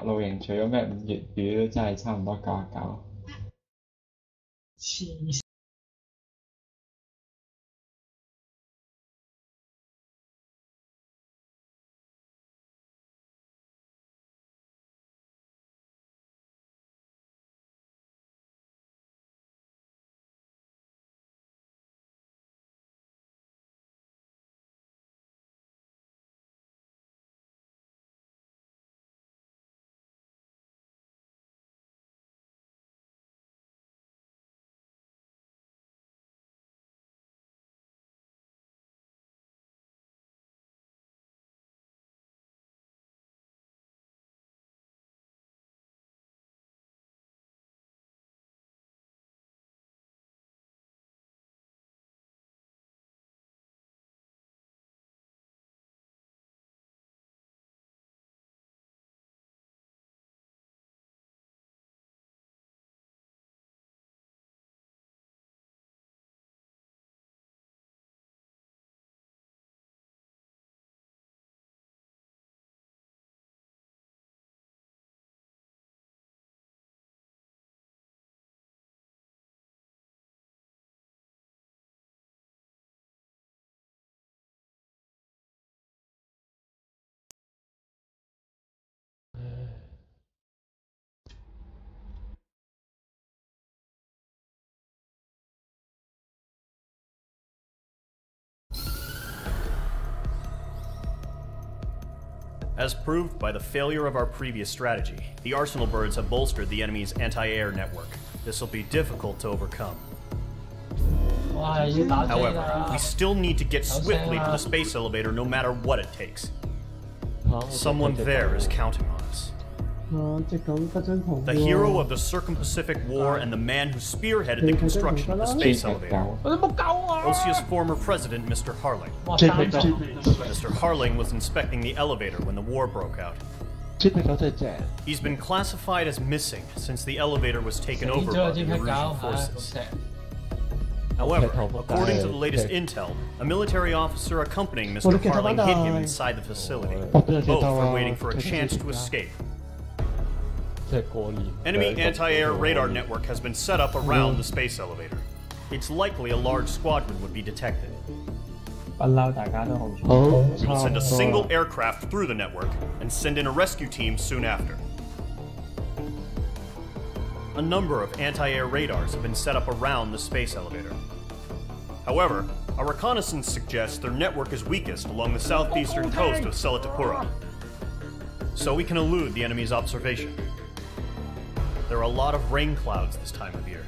露營，除咗咩5月雨都真係差唔多99。黐。As proved by the failure of our previous strategy, the Arsenal birds have bolstered the enemy's anti-air network. This will be difficult to overcome. However, we still need to get swiftly to the space elevator no matter what it takes. Someone there is counting on us. The hero of the Circum-Pacific War and the man who spearheaded the construction of the space elevator. Osia's former president, Mr. Harling. Mr. Harling was inspecting the elevator when the war broke out. He's been classified as missing since the elevator was taken over by the Erusian forces. However, according to the latest intel, a military officer accompanying Mr. Harling hid him inside the facility. Both were waiting for a chance to escape. Enemy anti-air radar network has been set up around the space elevator. It's likely a large squadron would be detected. We will send a single aircraft through the network and send in a rescue team soon after. A number of anti-air radars have been set up around the space elevator. However, our reconnaissance suggests their network is weakest along the southeastern coast of Selatapura, so we can elude the enemy's observation. There are a lot of rain clouds this time of year.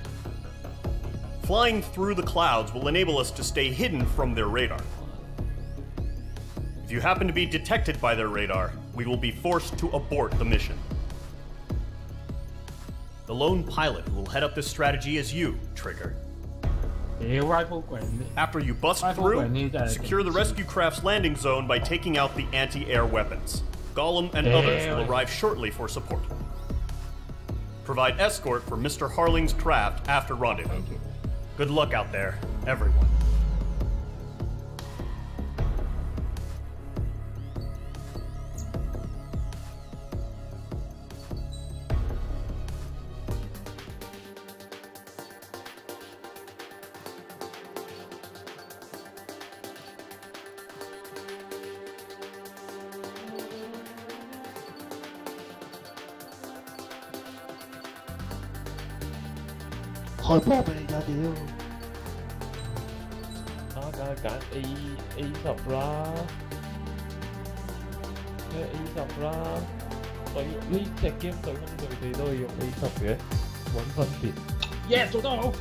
Flying through the clouds will enable us to stay hidden from their radar. If you happen to be detected by their radar, we will be forced to abort the mission. The lone pilot who will head up this strategy is you, Trigger. After you bust through, secure the rescue craft's landing zone by taking out the anti-air weapons. Gollum and others will arrive shortly for support. Provide escort for Mr. Harling's craft after rendezvous. Good luck out there, everyone. A 10啦，咩 A10啦？對呢隻 game 對空對地都係用 A10嘅，揾分別。Yeah， 做得好。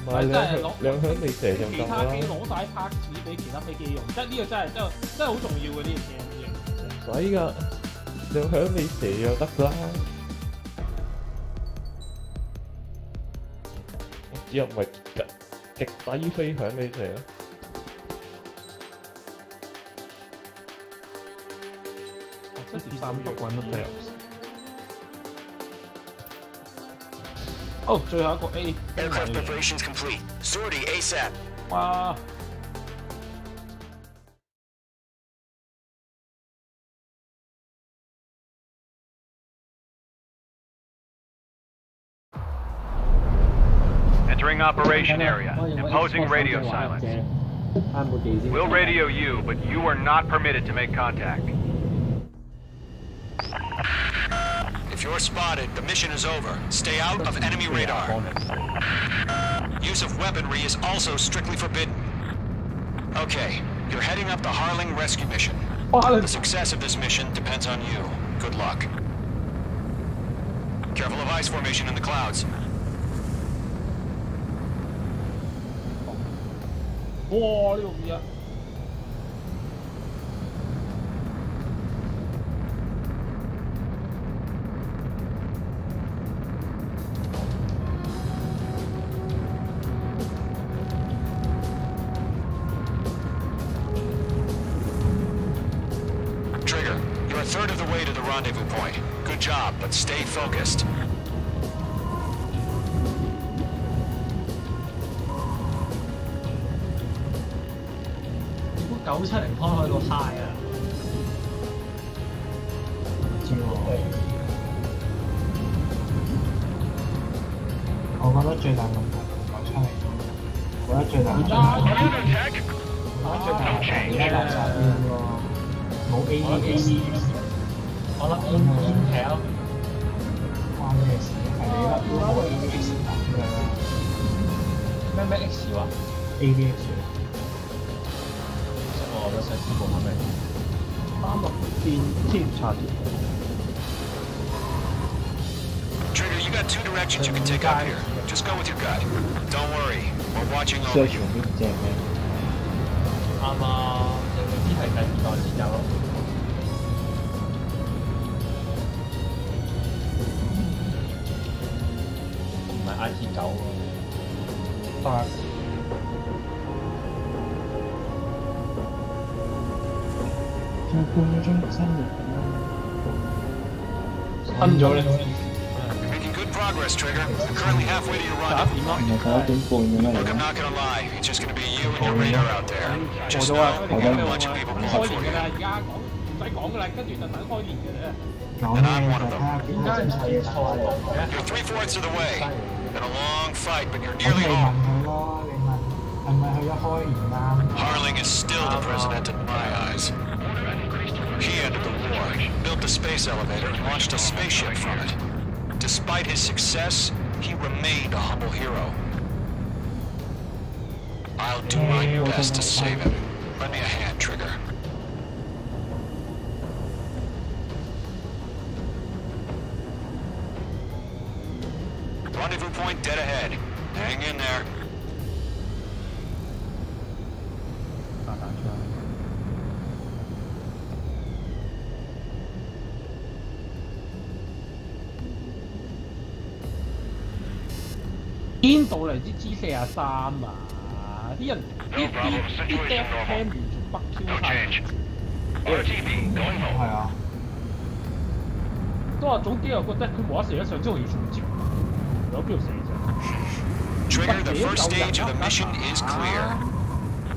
唔係兩響你射就得啦。其他機攞晒拍子俾其他飛機用，即係呢個真係好重要嘅呢樣嘢。唔使㗎，兩響你射就得啦。只有唔係極低飛響你射咯。7.3億揾得掉。哦，最後一個 A。Aircraft preparations complete. Sortie ASAP. 哇！ Entering operation area. Imposing radio silence. We'll radio you, but you are not permitted to make contact. If you're spotted, the mission is over. Stay out of enemy radar. Use of weaponry is also strictly forbidden. Okay, you're heading up the Harling rescue mission. The success of this mission depends on you. Good luck. Careful of ice formation in the clouds. 哇！呢個嘢。Trigger, you're a third of the way to the rendezvous point. Good job, but stay focused. 970開到 high 啊！知喎。我覺得最大問題970，我覺得最大問題而家垃圾邊喎，冇 AD， 我諗 Intel 關咩事？係你粒嗰個 ADX 咁㗎啦。咩 X 話 ？ADX。 我覺得想知部係咪36邊先差啲。Trigger, you got 2 directions you can take up here. Just go with your gut. Don't worry, we're watching over you. 啱啊，你總之係第2代先有咯。唔係 IT9喎。8。 Making good progress, Trigger. You're currently halfway to your rendezvous point. Look, I'm not gonna lie. It's just gonna be you and your radar out there. Just know we got a bunch of people pulling for you. And I'm one of them. You're 3/4 of the way. Been a long fight, but you're nearly home. Harling is still the president in my eyes. He ended the war, built the space elevator, and launched a spaceship from it. Despite his success, he remained a humble hero. I'll do my best to save him. Lend me a hand, Trigger. Rendezvous point dead ahead. Hang in there. 邊度嚟支 G43啊？啲人啲 death cam 完全北漂晒。係啊。都話總之又覺得佢冇得射得上之後要重接，有邊度射啫 Trigger, the first stage of the mission is clear.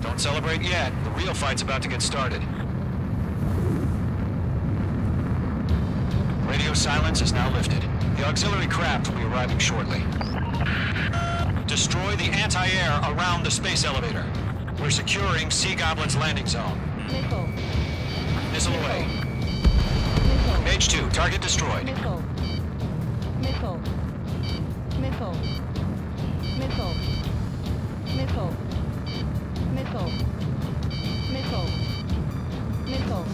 Don't celebrate yet. The real fight's about to get started. Radio silence is now lifted. The auxiliary craft will be arriving shortly. Destroy the anti-air around the space elevator. We're securing Sea Goblin's landing zone. Missile away. Mage 2, target destroyed. Missile. Missile. Missile. Missile. Missile. Missile. Missile. Missile.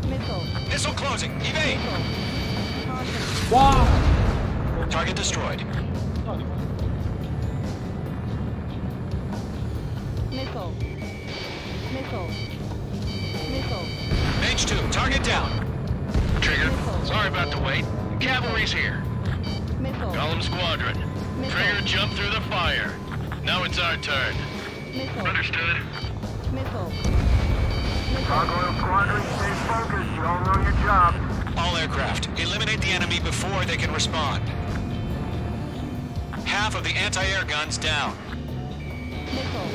Missile. Missile closing. Evade. Wow. Target destroyed. Missile. Missile. Missile. Mage 2, target down. Trigger, sorry about the wait. Cavalry's here. Missile. Golem Squadron. Trigger jumped through the fire. Now it's our turn. Missile. Understood. Missile. Golem Squadron, stay focused. You all know your job. All aircraft, eliminate the enemy before they can respond. Half of the anti-air guns down. Missile.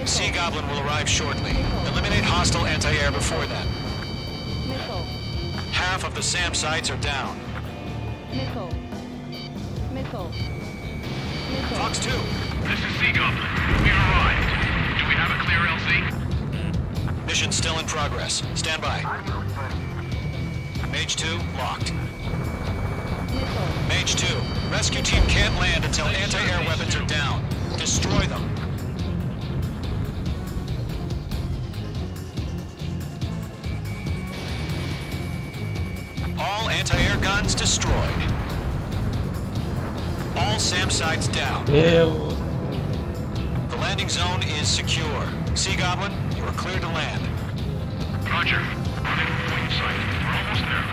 Sea Goblin will arrive shortly. Eliminate hostile anti-air before then. Missile. Half of the SAM sites are down. Missile. Missile. Fox 2. This is Seagull. We arrived. Do we have a clear LC? Mission still in progress. Stand by. Mage 2, locked. Mage 2, rescue team can't land until anti-air weapons are down. Destroy them. All anti-air guns destroyed. All SAM sites down. Ew. The landing zone is secure. Sea Goblin, you are cleared to land. Roger. On in plain sight. We're almost there.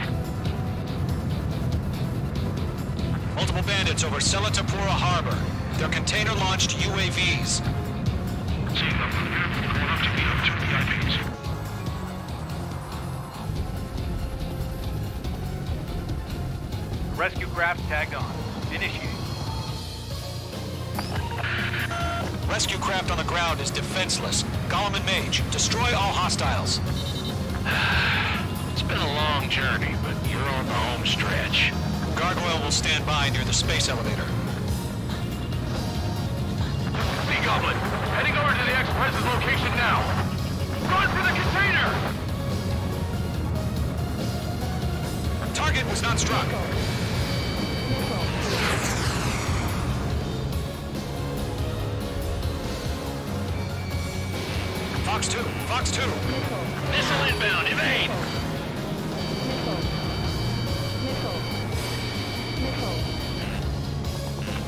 Multiple bandits over Selatapura Harbor. They're container-launched UAVs. Seagull, going up to meet up 2 VIPs. Rescue craft tagged on. Initiate. Rescue craft on the ground is defenseless. Gollum and Mage, destroy all hostiles. It's been a long journey, but you're on the home stretch. Gargoyle will stand by near the space elevator. Sea Goblin, heading over to the Express's location now. Run for the container! Target was not struck. Fox 2, Fox 2. Missile inbound, evade!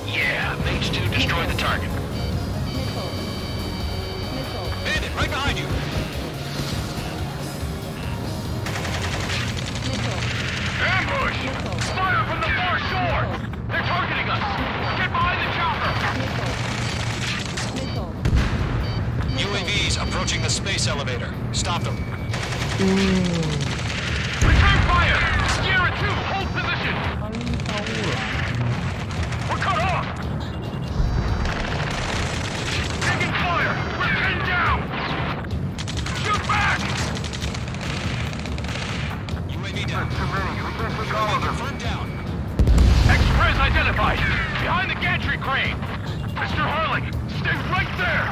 Yeah, Mage 2 destroy the target. Bandit, right behind you. Ambush! Fire from the far shore! They're targeting us! Get behind the chopper! UAVs approaching the space elevator. Stop them. Return fire! Sierra 2, hold position! We're cut off! Taking fire! We're pinned down! Shoot back! UAV down. UAV confirmed down. Express identified! Behind the gantry crane! Mr. Harling, stay right there!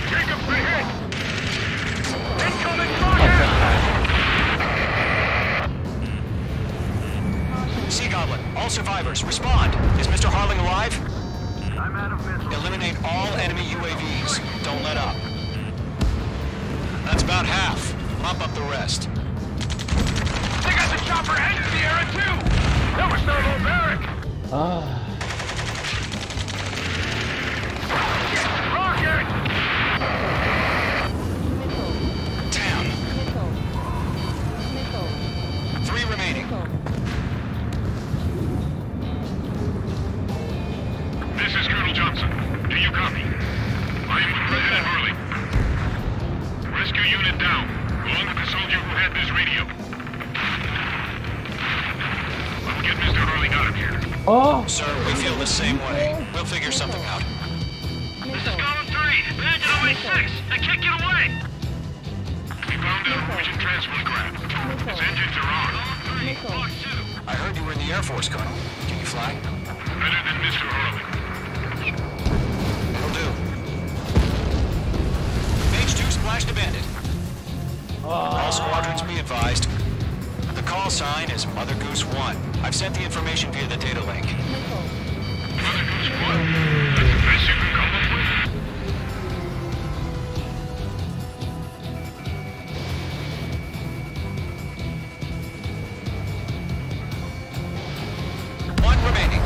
Jacob, be hit! Incoming fire! Sea Goblin, all survivors, respond. Is Mr. Harling alive? I'm out of missiles. Eliminate all enemy UAVs. Don't let up. That's about half. Mop up the rest. They got the chopper and Sierra too! That was no low barrack! Rocket! Down. 3 remaining. This is Colonel Johnson. Do you copy? I am with President Harley. Rescue unit down, along with the soldier who had this radio. I'll get Mr. Harley out of here. Sir, we feel the same way. We'll figure something out. This is Column 3. Bandit on 6. They can't get away. We found a Norwegian transport craft. Its engines are on. Fox 2. I heard you were in the Air Force, Colonel. Can you fly? Better than Mr. Harley. It'll do. Mage 2 splashed a bandit. All squadrons be advised. The call sign is Mother Goose 1. I've sent the information via the data link. Mother Goose 1. That's the best you can come up with? One remaining.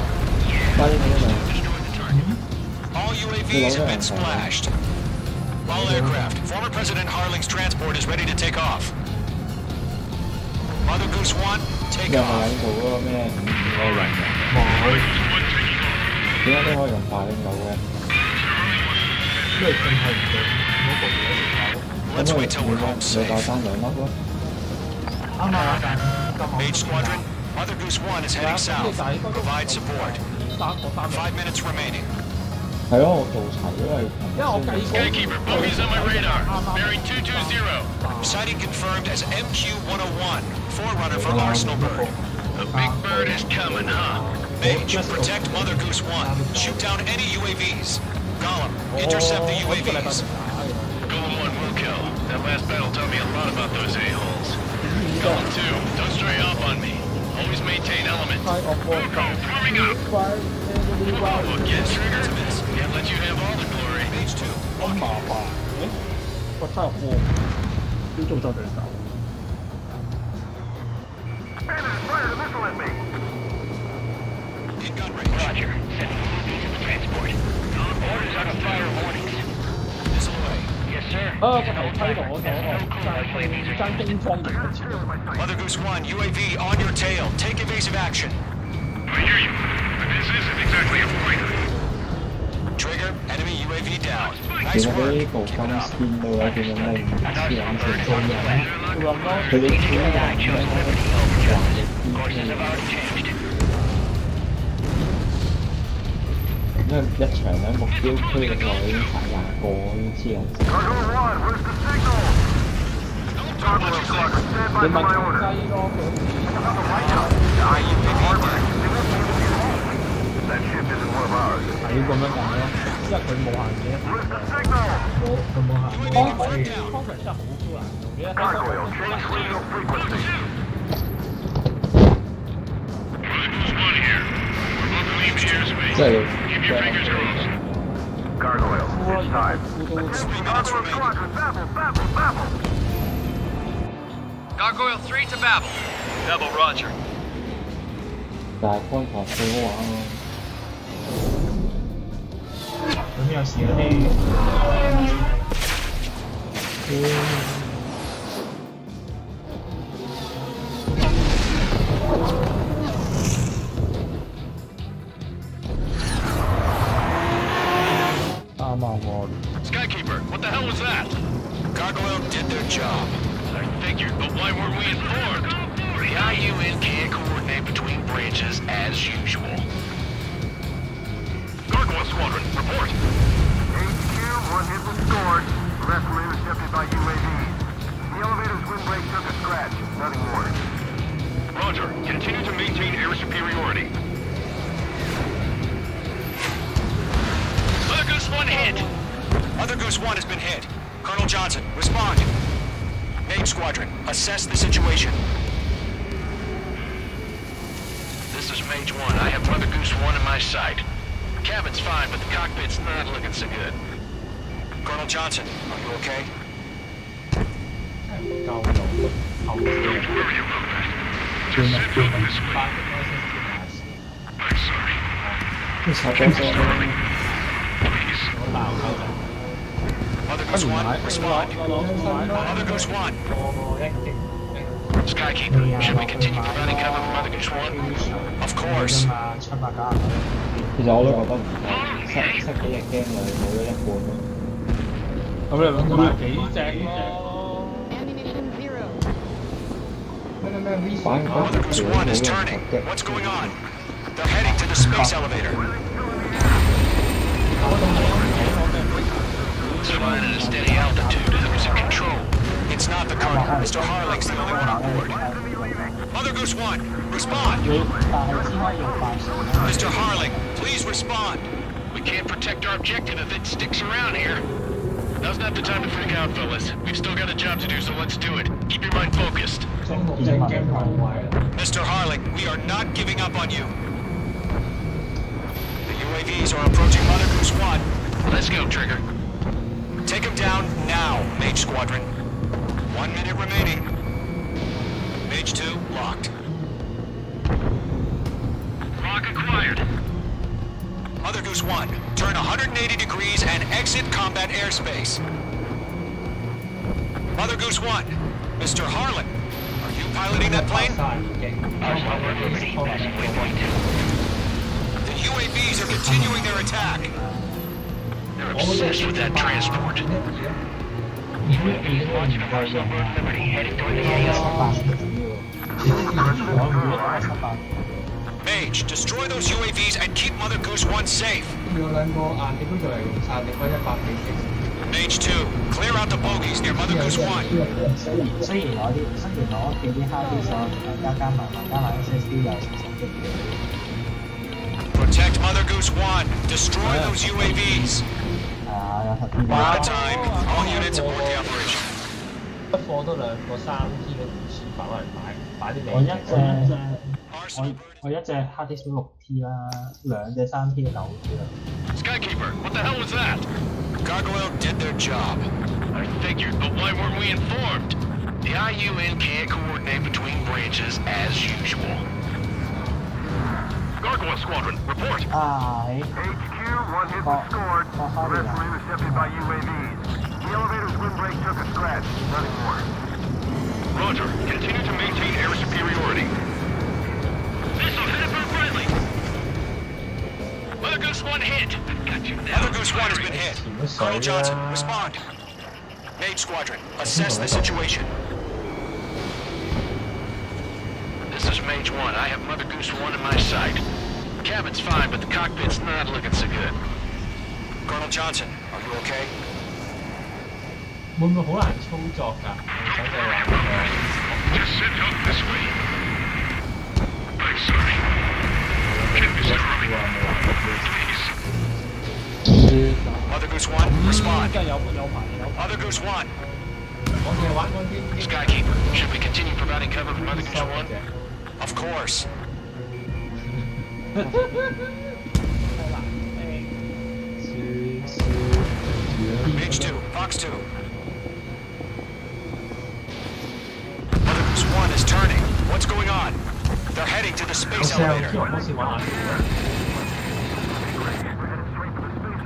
Bye, Destroy the target. All UAVs have been splashed. All aircraft. Former President Harling's transport is ready to take off. Mother Goose 1, take 又係 off. 喺度嗰個咩唔可以用嘅？ Mother Goose 1 taking off. 點解都可以用快拎到嘅？ Let's wait till we're home 你 safe. 爆單2粒咯。 Mage Squadron, Mother Goose 1 is heading south. Provide support. 5 minutes remaining. 係咯，我做齊咗係。 Skykeeper, bogeys on my radar. Bearing 220. Sighting confirmed as MQ-101, forerunner for Arsenal Bird. The big bird is coming, huh? Mage, protect Mother Goose 1. Shoot down any UAVs. Gollum, intercept the UAVs. Golem 1 will kill. That last battle taught me a lot about those a-holes. Golem 2, don't stray off on me. Always maintain element. Wilco, forming up. Again, Trigger. Can't let you have all the glory. Mage 2, 咁麻煩嘅，個差貨要做就對手。in gun range. Roger. Sending UAVs into transport. Orders on a fire warnings. Missile away. Yes, sir. 個頭梯度嗰度爭驚慌型嘅詞。 Mother Goose 1, UAV on your tail. Take evasive action. I hear you. But this isn't exactly a fighter. Trigger, enemy UAV down. 其 Nice 實 work. 呢部 Keep 分 it up. 線路有幾咁靚，唔知諗住做人，佢哋主要係咩因為一場咧目標區嘅內已經踩廿個，已經黐人線。你問佢雞咯，係咁樣講咯，因為佢冇限制。佢冇行。康強真係好難用嘅，即係 Keep your fingers crossed. Gargoyle, it's time. ，Gargoyle 3 to Babel. Double Roger. 但係康強最好玩咯。咁有時嗰啲啱啱我 Skykeeper, what the hell was that? Gargoyle did their job. I figured, but why weren't we informed? The IUN can't coordinate between branches as usual. Gargoyle Squadron, report. HQ, one hit was scored. The rest were intercepted by UAVs. The elevator's windbreak took a scratch. Nothing more. Roger. Continue to maintain air superiority. Mother Goose 1 hit. Mother Goose 1 has been hit. Colonel Johnson, respond. Mage Squadron, assess the situation. This is Mage 1. I have Mother Goose 1 in my sight. Cabin's fine, but the cockpit's not looking so good. Colonel Johnson, are you okay? 夠用後 Don't worry about that. Just send help this way. I'm sorry. 其實嗰個 Please. Mother Goose 1, respond. Mother Goose 1. Skykeeper, should we continue providing cover for Mother Goose 1? Of course. 其實我都覺得唔係，塞幾隻 game 嚟冇咗一半咯。咁你咪幾隻咯？ Ammunition 0. 反而 Mother Goose 1 is turning. What's going on? They're heading to the space elevator. It's flying at a steady altitude. Who's in control? It's not the Colonel. Mr. Harling's the only one on board. Mother Goose 1, respond. Mr. Harling, please respond. We can't protect our objective if it sticks around here. Now's not the time to freak out, fellas. We've still got a job to do, so let's do it. Keep your mind focused. Mr. Harling, we are not giving up on you. The UAVs are approaching Mother Goose 1. Let's go, Trigger. Take him down now, Mage Squadron. 1 minute remaining. Mage 2, locked. Lock acquired. Mother Goose 1, turn 180 degrees and exit combat airspace. Mother Goose 1, Mr. Harlan, are you piloting that plane? The UAVs are continuing their attack. They're obsessed with that transport. UAVs launching a Marshall Bird Liberty heading toward the AO. Mage, destroy those UAVs and keep Mother Goose 1 safe. Mage 2, clear out the bogies near Mother Goose 1. 雖然我叫啲 hard disk 加埋 SSD 有成10 GB。Protect Mother Goose 1. Destroy those UAVs. We're out of time. All units abort the operation. 貨都2個3T 嘅電池擺嚟擺啲我一隻 hard disk 6T 啦，2隻3T 嘅9T 啦。Skykeeper, what the hell was that? Gargoyle did their job. I figured, but why weren't we informed? The IUN can't coordinate between branches as usual. Gargoyle Squadron, report. HQ, one hit was scored. The rest were intercepted by UAVs. The elevator's windbreak took a scratch. Nothing more. Roger. Continue to maintain air superiority. Missile headed for friendly. Mother Goose 1 hit. Got you now. Mother Goose 1 has been hit. Colonel Johnson, respond. Mage Squadron, assess the situation. This is Mage 1. I have Mother Goose 1 in my sight. Cabin's fine, but the cockpit's not looking so good. Colonel Johnson, are you okay? 會唔會好難操作㗎？Just send help this way. I'm sorry. Can you start please? Mother Goose 1, respond. Mother Goose 1. Skykeeper, should we continue providing cover for Mother Goose 1? Of course. Mage 2, Fox 2. Mother Goose 1 is turning. What's going on? They're heading to the space elevator.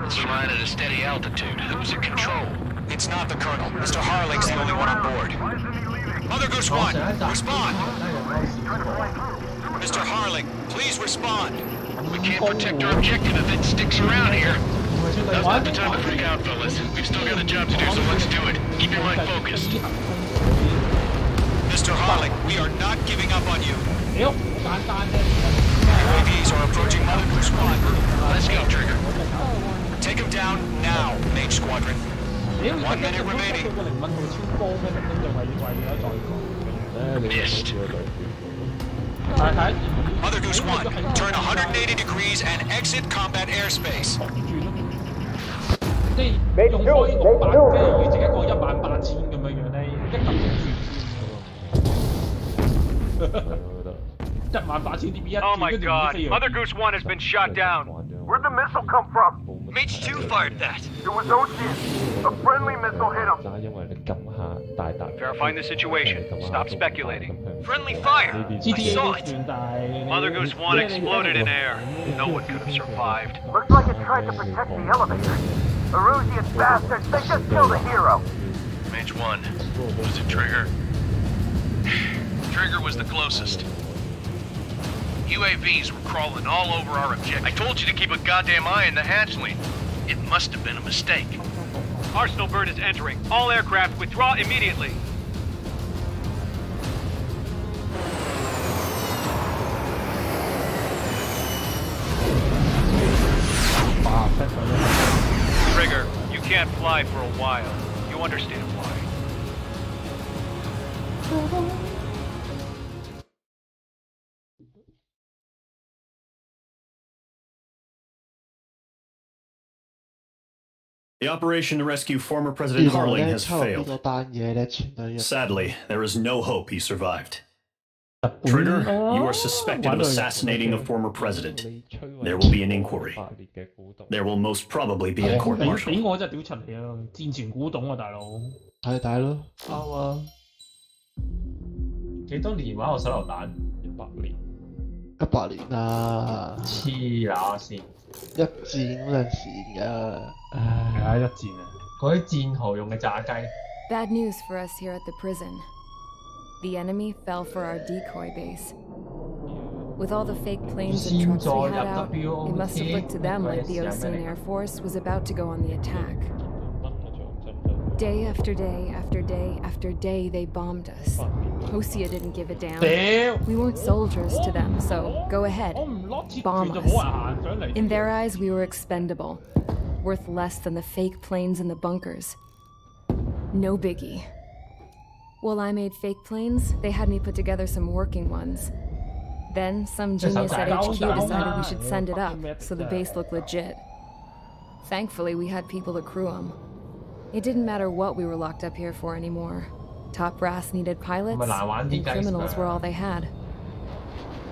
It's flying at a steady altitude. Who's in control? It's not the Colonel. Mr. Harling's the only one on board. Mother Goose 1, respond! Mr. Harling, please respond. We can't protect our objective if it sticks around here. Now's not the time to freak out, fellas. We've still got a job to do, so let's do it. Keep your mind focused. Mr. Harling, we are not giving up on you. UAVs are approaching Mother Goose 1. Let's go, Trigger. Take him down now, Mage Squadron. 1 minute remaining. Missed. Mother Goose 1, turn 180 degrees and exit combat airspace. Oh my god, Mother Goose 1 has been shot down. Where'd the missile come from? Mage 2 fired that. It was Ocean. A friendly missile hit him. Verifying the situation. Stop speculating. Friendly fire. I saw it. Mother Goose 1 exploded in air. No one could have survived. Looks like it tried to protect the elevator. Erusian bastards, they just killed a hero. Mage 1. Was it Trigger? Trigger was the closest. UAVs were crawling all over our objective. I told you to keep a goddamn eye on the hatchling. It must have been a mistake. Arsenal bird is entering. All aircraft withdraw immediately. Trigger, you can't fly for a while. You understand why. The operation to rescue former President Harling has failed. Sadly, there is no hope he survived. Trigger, you are suspected of assassinating a former president. There will be an inquiry. There will most probably be a court-martial. 係大佬，啱啊！幾多年玩我手榴彈？100年。100年啦！黐乸線！一戰嗰陣時㗎，係啊，一戰啊！嗰啲戰壕用嘅炸雞。Bad news for us here at the prison. The enemy fell for our decoy base. With all the fake planes and trucks we had out, it must have looked to them like the Ocean Air Force was about to go on the attack. Day after day after day after day, they bombed us. Hosea didn't give a damn. We weren't soldiers to them, so go ahead. Bomb us. In their eyes, we were expendable. Worth less than the fake planes in the bunkers. No biggie. While I made fake planes, they had me put together some working ones. Then some genius at HQ decided we should send it up, so the base looked legit. Thankfully, we had people to crew them. It didn't matter what we were locked up here for anymore. Top brass needed pilots, and criminals were all they had.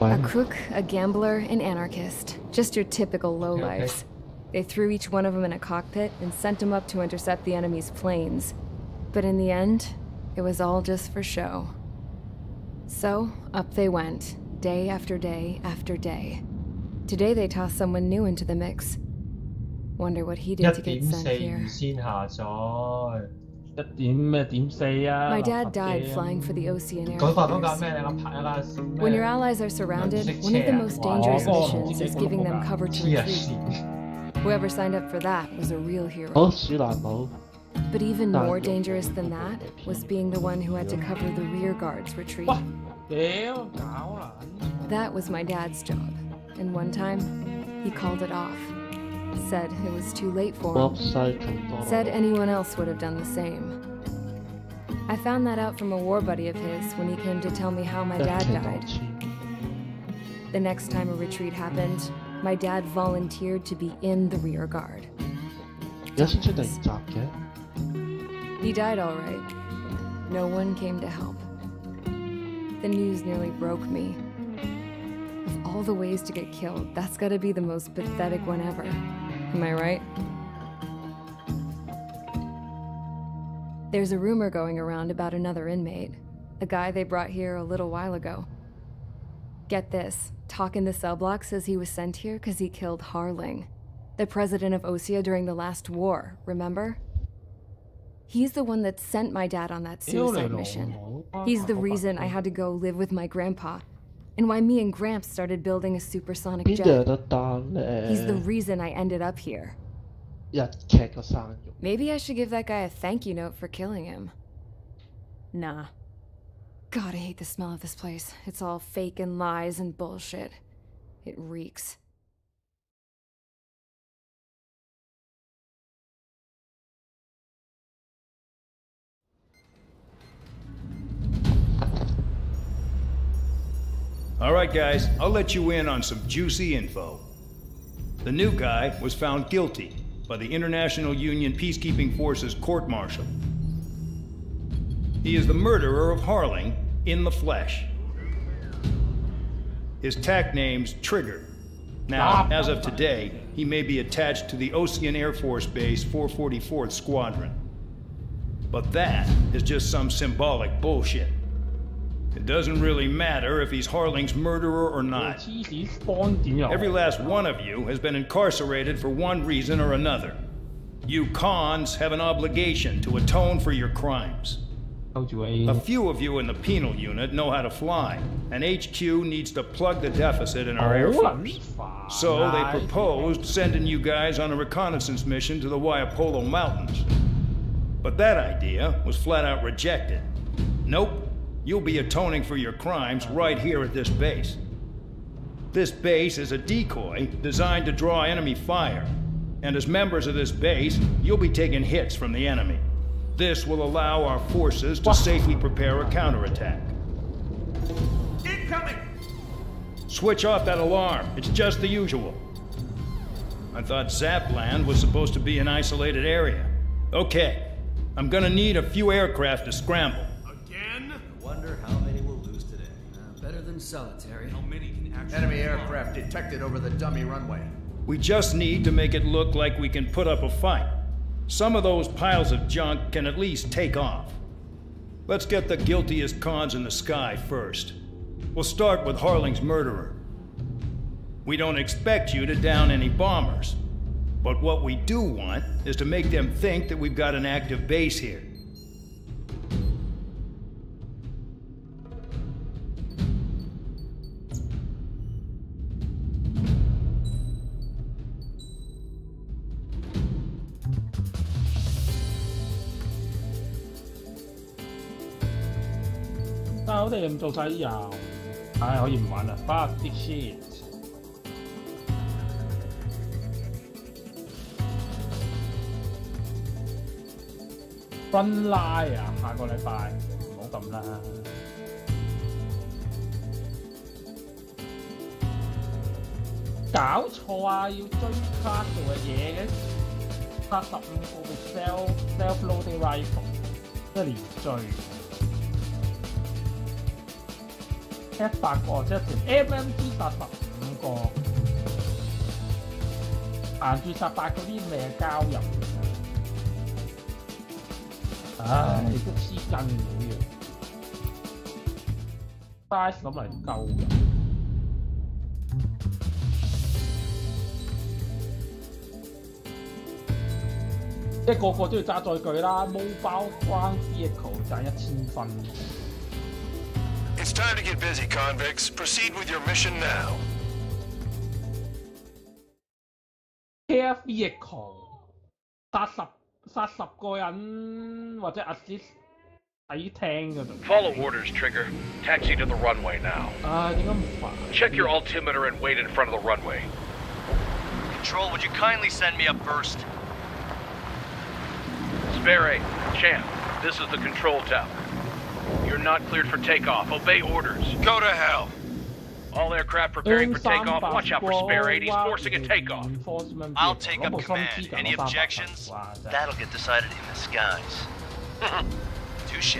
A crook, a gambler, an anarchist. Just your typical lowlifes. They threw each one of them in a cockpit and sent them up to intercept the enemy's planes. But in the end, it was all just for show. So, up they went, day after day after day. Today they tossed someone new into the mix. Wonder what he did to get sent here. My dad died flying for the Ocean Air Force. When your allies are surrounded, one of the most dangerous missions is giving them cover to retreat. Whoever signed up for that was a real hero. But even more dangerous than that was being the one who had to cover the rear guard's retreat. That was my dad's job, and one time, he called it off. Said it was too late for him. Said anyone else would have done the same. I found that out from a war buddy of his when he came to tell me how my dad died. The next time a retreat happened, my dad volunteered to be in the rear guard. He died all right. No one came to help. The news nearly broke me. Of all the ways to get killed, that's gotta be the most pathetic one ever. Am I right? There's a rumor going around about another inmate. A guy they brought here a little while ago. Get this, talk in the cell block says he was sent here because he killed Harling, the president of Osea during the last war, remember? He's the one that sent my dad on that suicide mission. He's the reason I had to go live with my grandpa, and why me and Gramps started building a supersonic jet. He's the reason I ended up here. Maybe I should give that guy a thank you note for killing him. Nah. God, I hate the smell of this place. It's all fake and lies and bullshit. It reeks. Alright guys, I'll let you in on some juicy info. The new guy was found guilty by the International Union Peacekeeping Forces court-martial. He is the murderer of Harling in the flesh. His TAC name's Trigger. Now, as of today, he may be attached to the Ocean Air Force Base 444th Squadron. But that is just some symbolic bullshit. It doesn't really matter if he's Harling's murderer or not. Every last one of you has been incarcerated for one reason or another. You cons have an obligation to atone for your crimes. A few of you in the penal unit know how to fly, and HQ needs to plug the deficit in our Air Force. So they proposed sending you guys on a reconnaissance mission to the Waiapolo Mountains. But that idea was flat out rejected. Nope. You'll be atoning for your crimes right here at this base. This base is a decoy designed to draw enemy fire. And as members of this base, you'll be taking hits from the enemy. This will allow our forces to safely prepare a counterattack. Incoming! Switch off that alarm. It's just the usual. I thought Zapland was supposed to be an isolated area. Okay, I'm gonna need a few aircraft to scramble. Wonder how many we'll lose today. Better than solitary. How many can actually... Enemy aircraft detected over the dummy runway. We just need to make it look like we can put up a fight. Some of those piles of junk can at least take off. Let's get the guiltiest cons in the sky first. We'll start with Harling's murderer. We don't expect you to down any bombers. But what we do want is to make them think that we've got an active base here.我哋唔做晒啲油，唉，可以唔玩啦 ，fuck this shit。分拉啊，下個禮拜唔好咁啦。搞錯啊！要追 class 做嘅嘢嘅，class 15個 self-loading rifle， 即係連追。100個即係條 MMG 殺15個，行住殺8嗰啲咩交入？唉，都黐筋嘅，size 諗嚟唔夠嘅。即係個個都要揸載具啦 ，mobile ground vehicle 賺1000分。It's time to get busy, convicts. Proceed with your mission now. Air vehicle 殺10個人或者 assist 睇聽嗰度。Follow orders, Trigger. Taxi to the runway now. 點解唔煩 Check your altimeter and wait in front of the runway. Control, would you kindly send me up first? Spare 8, Champ, this is the control tower. You're not cleared for takeoff. Obey orders. Go to hell. All aircraft preparing for takeoff. Watch out for Spare 8. He's forcing a takeoff. I'll take up command. Any objections? That'll get decided in the skies. Touche.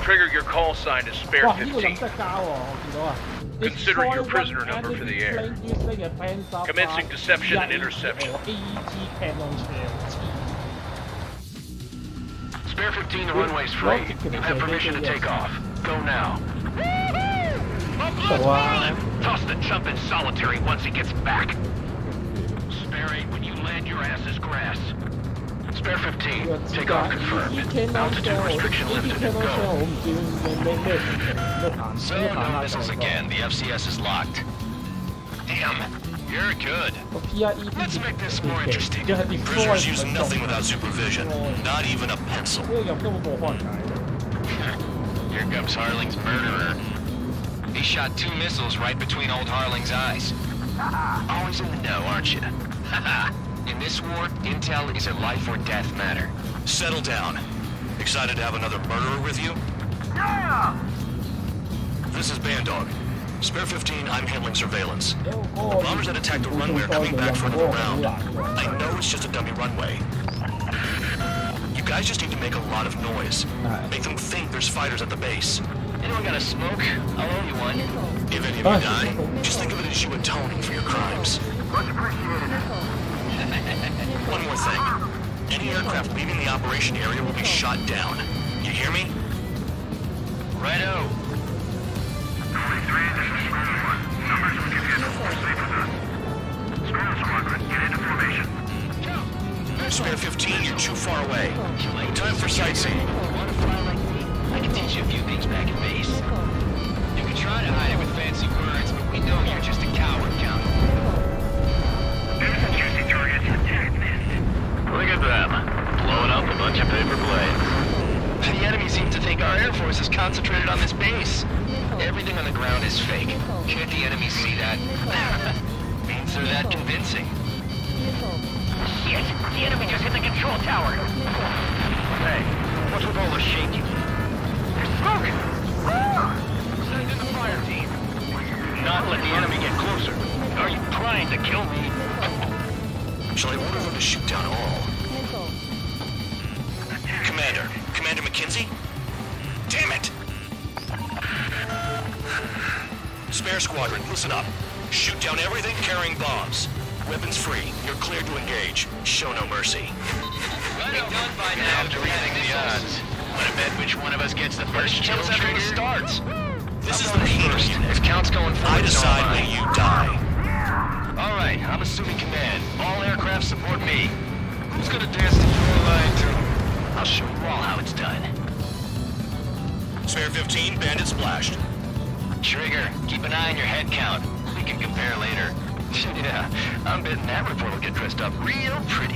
Trigger, your call sign is Spare 15. Consider your prisoner number for the air. Commencing deception and interception. Spare 15, the runway's free. You have permission to take off. Go now. Toss the chump in solitary once he gets back. Spare 8, when you land, your ass is grass. Spare 15, take off confirmed. Altitude restriction lifted. Go. So, no missiles again. The FCS is locked. Damn. You're good. Let's make this more interesting. Prisoners use nothing without supervision. Not even a pencil. Here comes Harling's murderer. He shot 2 missiles right between old Harling's eyes. Always in the know, aren't you? In this war, intel is a life or death matter. Settle down. Excited to have another murderer with you? Yeah! This is Bandog. Spare 15, I'm handling surveillance. Bombers that attacked the runway are coming back for another round. I know it's just a dummy runway. You guys just need to make a lot of noise. Make them think there's fighters at the base. Anyone got a smoke? I'll owe you one. If any of you die, just think of it as you atoning for your crimes. Much appreciated. One more thing. Any aircraft leaving the operation area will be shot down. You hear me? Righto. 23, this is Squadron 1. Numbers will give you a more safe zone. Squadron, get into formation. Spare 15, you're too far away. Time for sightseeing. Want to fly like me? I can teach you a few things back at base. You can try to hide it with fancy words, but we know you're just a coward, Count. There's some juicy targets. Look at them. Blowing up a bunch of paper planes. The enemy seems to think our Air Force is concentrated on this base. Everything on the ground is fake. Can't the enemy see that? Means they're that convincing. Shit! The enemy just hit the control tower! Hey, what's with all the shaking? There's smoke! Send in the fire team. Not let the enemy get closer. Are you trying to kill me? Shall I order them to shoot down all? Commander McKenzie? Damn it! Spare Squadron, listen up. Shoot down everything carrying bombs. Weapons free. You're cleared to engage. Show no mercy. We're done by now. After reading the odds, wanna bet which one of us gets the first kill After trigger? the starts. This is I'm the going first. first. If Count's going forward, I decide so am when you die. All right, I'm assuming command. All aircraft support me. Who's gonna dance to your line too? I'll show you all how it's done. Spare 15, bandit splashed. Trigger, keep an eye on your head count. We can compare later. Yeah, I'm betting that report will get dressed up real pretty.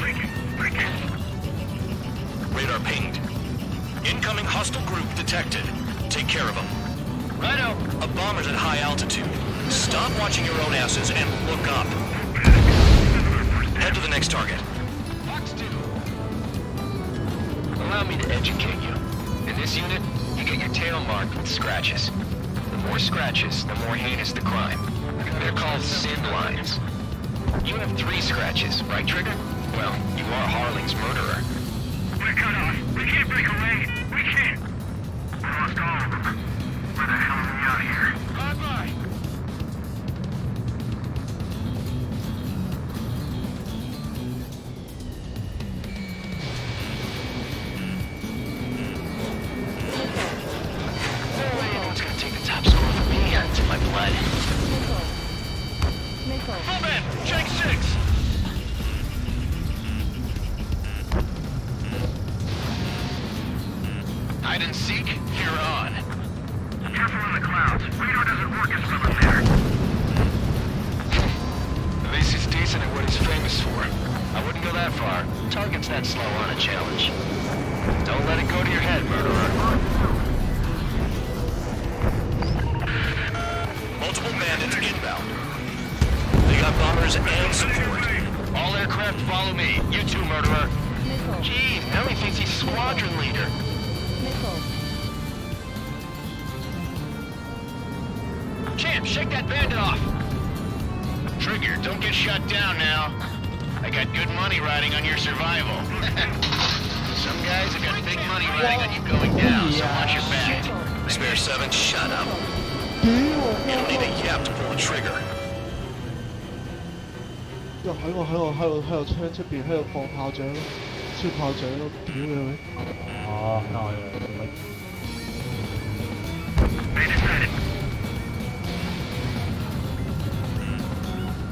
Radar pinged. Incoming hostile group detected. Take care of them. Righto. A bomber's at high altitude. Stop watching your own asses and look up. Head to the next target. Box 2. Allow me to educate you. In this unit, you get your tail marked with scratches. The More scratches, the more heinous the crime. They're called sin lines. You have 3 scratches, right, Trigger? Well, you are Harling's murderer. We're cut off. We can't break away. We can't. We lost all of them. Where the hell are we out of here? Bye-bye. Anyone's gonna take the top score from me to my blood. Move in. Check 6. Hide and seek, you're on. Careful on the clouds. Radar doesn't work as well up there. At least he's decent at what he's famous for. I wouldn't go that far. Target's that slow on a challenge. Don't let it go to your head, murderer. Multiple bandits inbound. They got bombers and support. All aircraft follow me. You too, murderer. Gee, now he thinks he's squadron leader. Champ, shake that bandit off! Trigger, don't get shut down now. I got good money riding on your survival. Some guys have got big money riding on you going down, so watch your back. Spare 7, shut up. You don't need a yap to pull the trigger. 喺度窗出邊喺度放炮仗，燒炮仗咯，屌你咪！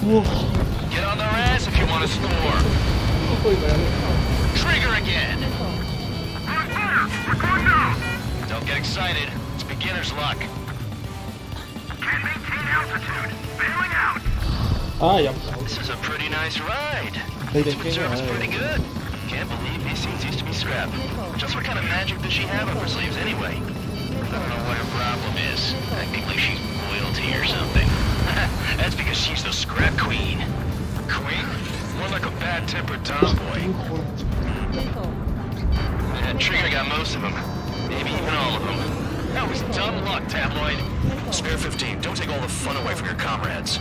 哦，Get on their ass if you want to score. Trigger again. We're going down. Don't get excited. It's beginner's luck. Can't maintain altitude. Bailing out. This is a pretty nice ride. This reserve is pretty good. Can't believe these things used to be scrapped. Just what kind of magic does she have up her sleeves anyway? I don't know what her problem is. Acting like she's royalty or something. That's because she's the scrap queen. Queen? More like a bad-tempered tomboy. Trigger got most of them. Maybe even all of them. That was dumb luck, tabloid. Spare 15, don't take all the fun away from your comrades.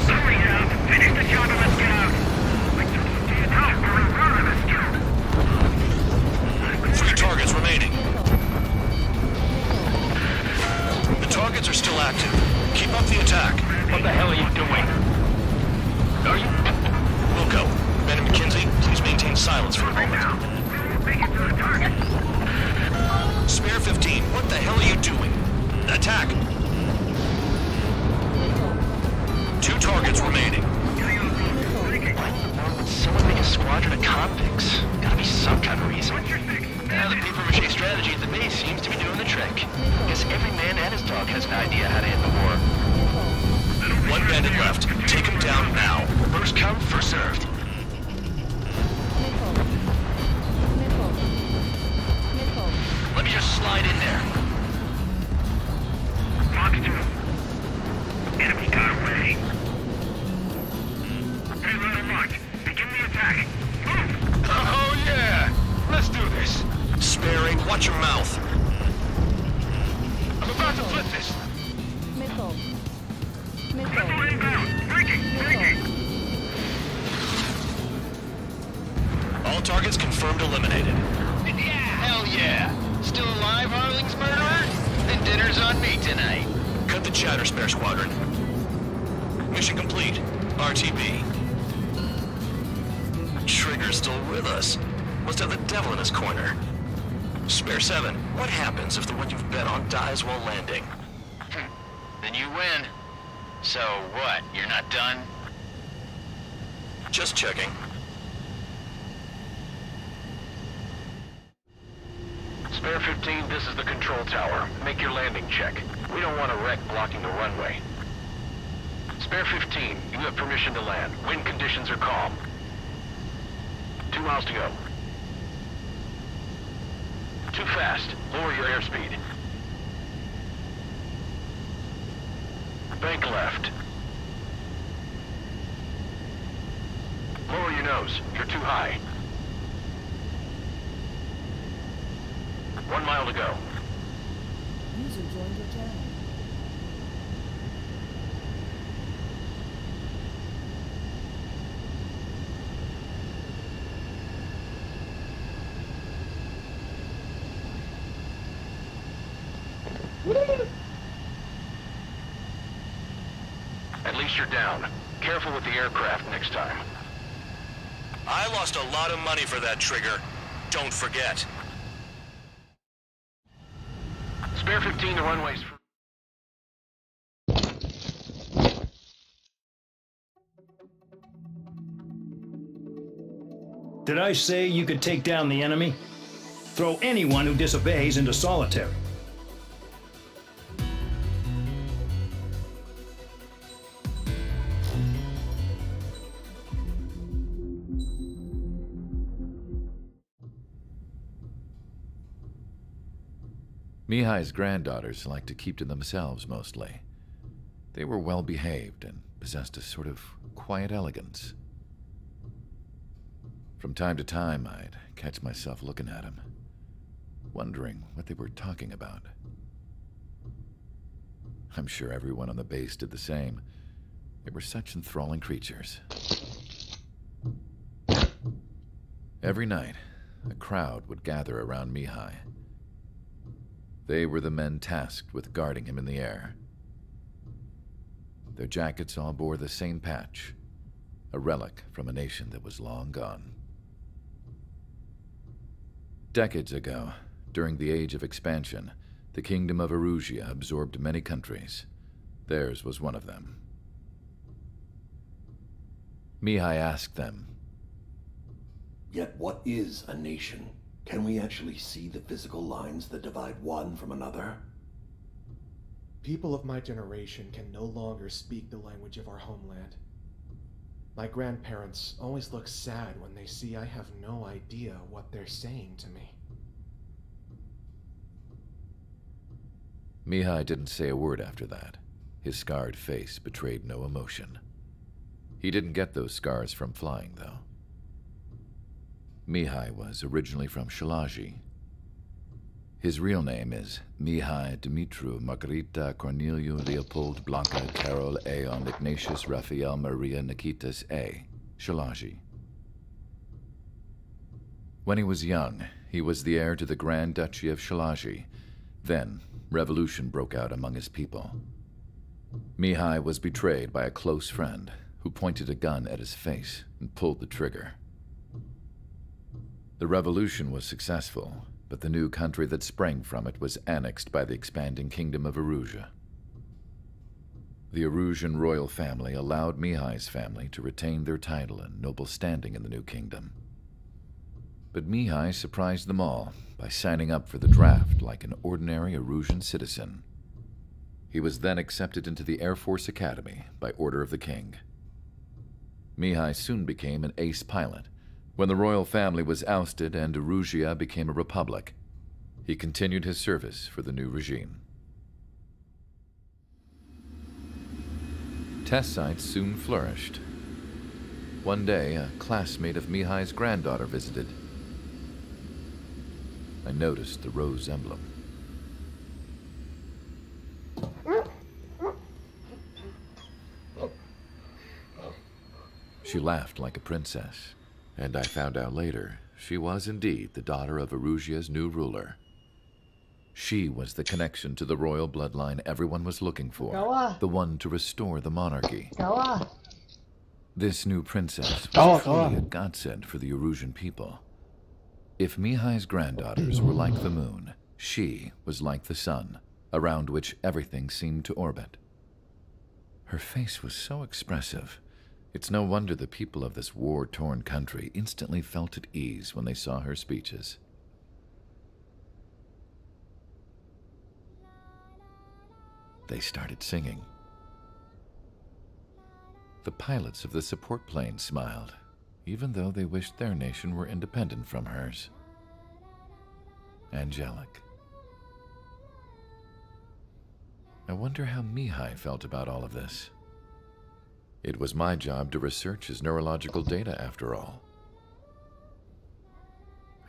Hurry up. Finish the job and let's get out. I took some damn help. We're running this job. 3 targets remaining. The targets are still active. Keep up the attack. What the hell are you doing? Are you? Wilco, Ben and McKenzie, please maintain silence for a moment. Make it to the target. Spare 15, what the hell are you doing? Attack! 2 targets remaining. Why would someone make a squadron of convicts? Gotta be some kind of reason. The paper-mache strategy at the base seems to be doing the trick. Guess every man and his dog has an idea how to end the war. 1 bandit left. Take him down now. First come, first served. Let me just slide in there. Fox 2. Enemy got away. Reload and march. Begin the attack. Move! Oh yeah! Let's do this. Sparing, watch your mouth. I'm about to flip this. Missile inbound. Breaking. All targets confirmed eliminated. Yeah! Hell yeah! Still alive, Harling's murderer? Then dinner's on me tonight. Cut the chatter, Spare Squadron. Mission complete. RTB. Trigger's still with us. Must have the devil in his corner. Spare 7, what happens if the one you've bet on dies while landing? Then you win. So what, you're not done? Just checking. Spare 15, this is the control tower. Make your landing check. We don't want a wreck blocking the runway. Spare 15, you have permission to land. Wind conditions are calm. 2 miles to go. Too fast. Lower your airspeed. Bank left. Lower your nose. You're too high. 1 mile to go. User joined your channel. At least you're down. Careful with the aircraft next time. I lost a lot of money for that trigger. Don't forget. Spare 15, the runway's free. Did I say you could take down the enemy? Throw anyone who disobeys into solitary. Mihai's granddaughters liked to keep to themselves mostly. They were well behaved and possessed a sort of quiet elegance. From time to time, I'd catch myself looking at them, wondering what they were talking about. I'm sure everyone on the base did the same. They were such enthralling creatures. Every night, a crowd would gather around Mihai. They were the men tasked with guarding him in the air. Their jackets all bore the same patch, a relic from a nation that was long gone. Decades ago, during the Age of Expansion, the Kingdom of Erusia absorbed many countries. Theirs was one of them. Mihai asked them, "Yet what is a nation? Can we actually see the physical lines that divide one from another?" People of my generation can no longer speak the language of our homeland. My grandparents always look sad when they see I have no idea what they're saying to me. Mihai didn't say a word after that. His scarred face betrayed no emotion. He didn't get those scars from flying, though. Mihai was originally from Shalaji. His real name is Mihai Dumitru Margarita Corneliu Leopold Blanca Carol Aeon Ignatius Raphael Maria Nikitas A. Shalaji. When he was young, he was the heir to the Grand Duchy of Shalaji. Then, revolution broke out among his people. Mihai was betrayed by a close friend who pointed a gun at his face and pulled the trigger. The revolution was successful, but the new country that sprang from it was annexed by the expanding Kingdom of Erusia. The Erusian royal family allowed Mihai's family to retain their title and noble standing in the new kingdom. But Mihai surprised them all by signing up for the draft like an ordinary Erusian citizen. He was then accepted into the Air Force Academy by order of the king. Mihai soon became an ace pilot. When the royal family was ousted and Erusia became a republic, he continued his service for the new regime. Test sites soon flourished. One day, a classmate of Mihai's granddaughter visited. I noticed the rose emblem. She laughed like a princess. And I found out later, she was indeed the daughter of Erusia's new ruler. She was the connection to the royal bloodline everyone was looking for, the one to restore the monarchy. This new princess was truly a godsend for the Erusian people. If Mihai's granddaughters were like the moon, she was like the sun, around which everything seemed to orbit. Her face was so expressive. It's no wonder the people of this war-torn country instantly felt at ease when they saw her speeches. They started singing. The pilots of the support plane smiled, even though they wished their nation were independent from hers. Angelic. I wonder how Mihai felt about all of this. It was my job to research his neurological data, after all.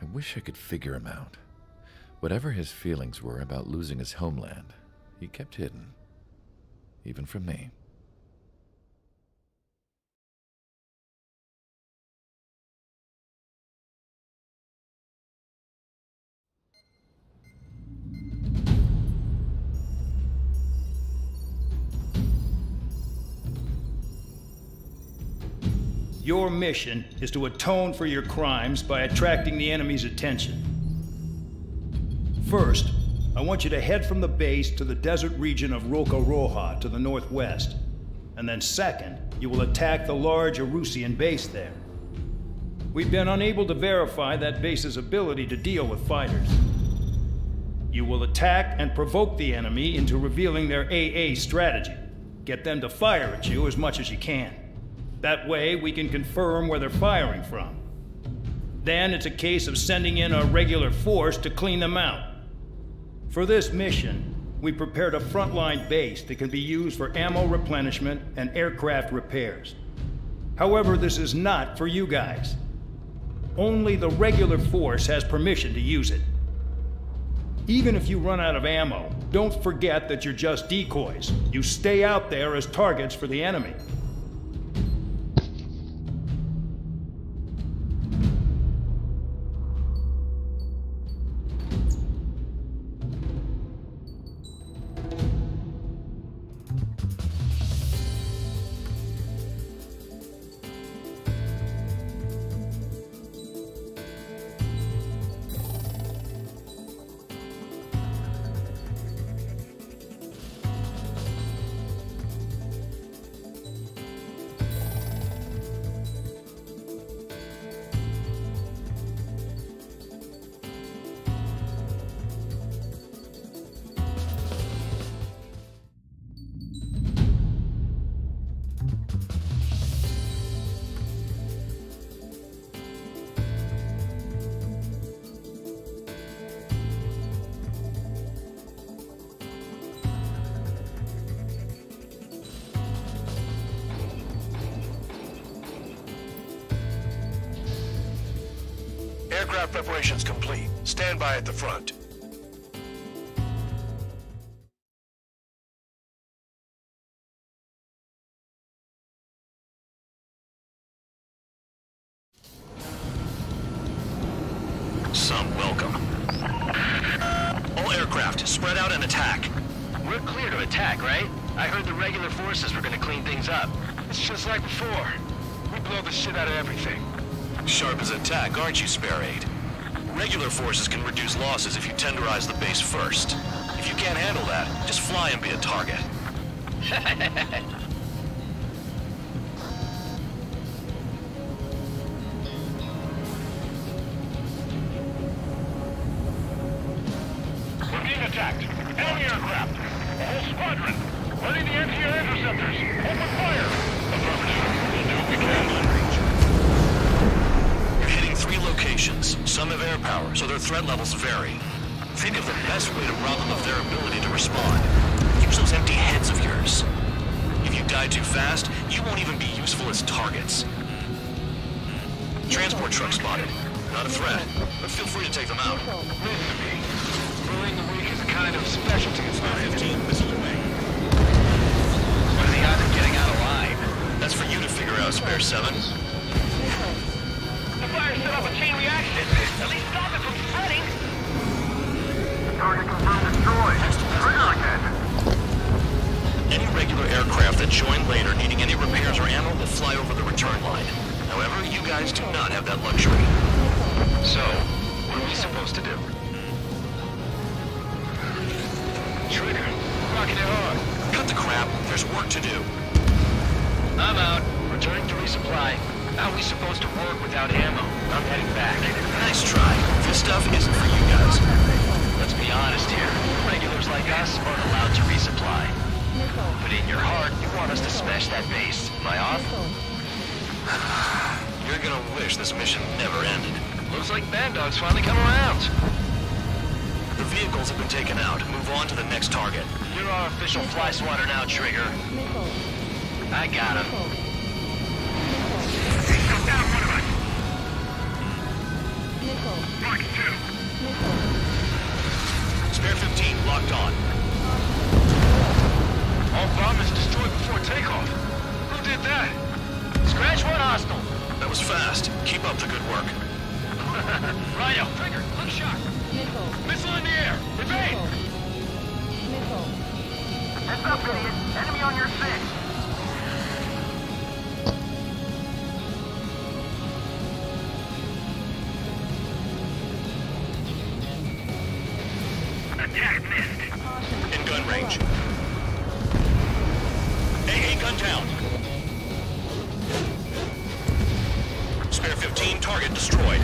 I wish I could figure him out. Whatever his feelings were about losing his homeland, he kept hidden, even from me. Your mission is to atone for your crimes by attracting the enemy's attention. First, I want you to head from the base to the desert region of Roca-Roja to the northwest. And then second, you will attack the large Erusian base there. We've been unable to verify that base's ability to deal with fighters. You will attack and provoke the enemy into revealing their AA strategy. Get them to fire at you as much as you can. That way, we can confirm where they're firing from. Then it's a case of sending in a regular force to clean them out. For this mission, we prepared a frontline base that can be used for ammo replenishment and aircraft repairs. However, this is not for you guys. Only the regular force has permission to use it. Even if you run out of ammo, don't forget that you're just decoys. You stay out there as targets for the enemy. Aircraft preparations complete. Stand by at the front. Some welcome. All aircraft, spread out and attack. We're clear to attack, right? I heard the regular forces were gonna clean things up. It's just like before. We blow the shit out of everything. Sharp as a tack, aren't you, Spare 8? Regular forces can reduce losses if you tenderize the base first. If you can't handle that, just fly and be a target. We're being attacked. Enemy aircraft. A whole squadron. Ready the anti-air interceptors. Open fire. Affirmative. We'll do what we can. Locations. Some have air power, so their threat levels vary. Think of the best way to rob them of their ability to respond. Use those empty heads of yours. If you die too fast, you won't even be useful as targets. Transport truck spotted. Not a threat, but feel free to take them out. Bullying the weak is a kind of specialty. It's not 15 missiles away. What are the odds of getting out alive? That's for you to figure out, Spare 7. Fire set up a chain reaction. At least stop it from spreading. Target confirmed destroyed. Trigger again. Any regular aircraft that join later needing any repairs or ammo will fly over the return line. However, you guys do not have that luxury. So, what are we supposed to do? Trigger. Rocking it hard. Cut the crap. There's work to do. I'm out. Returning to resupply. How are we supposed to work without ammo? I'm heading back. Nice try. This stuff isn't for you guys. Let's be honest here. Regulars like us aren't allowed to resupply. But in your heart, you want us to smash that base. Am I off? You're gonna wish this mission never ended. Looks like Bandog's finally come around. The vehicles have been taken out. Move on to the next target. You're our official fly swatter now, Trigger. I got him. Spare 15, locked on. All bombers destroyed before takeoff. Who did that? Scratch one hostile. That was fast. Keep up the good work. Rhino, trigger, look sharp. Missile in the air. Evade. Heads up, idiot. Enemy on your 6. Attack missed. In gun range. AA gun down. Spare 15, target destroyed.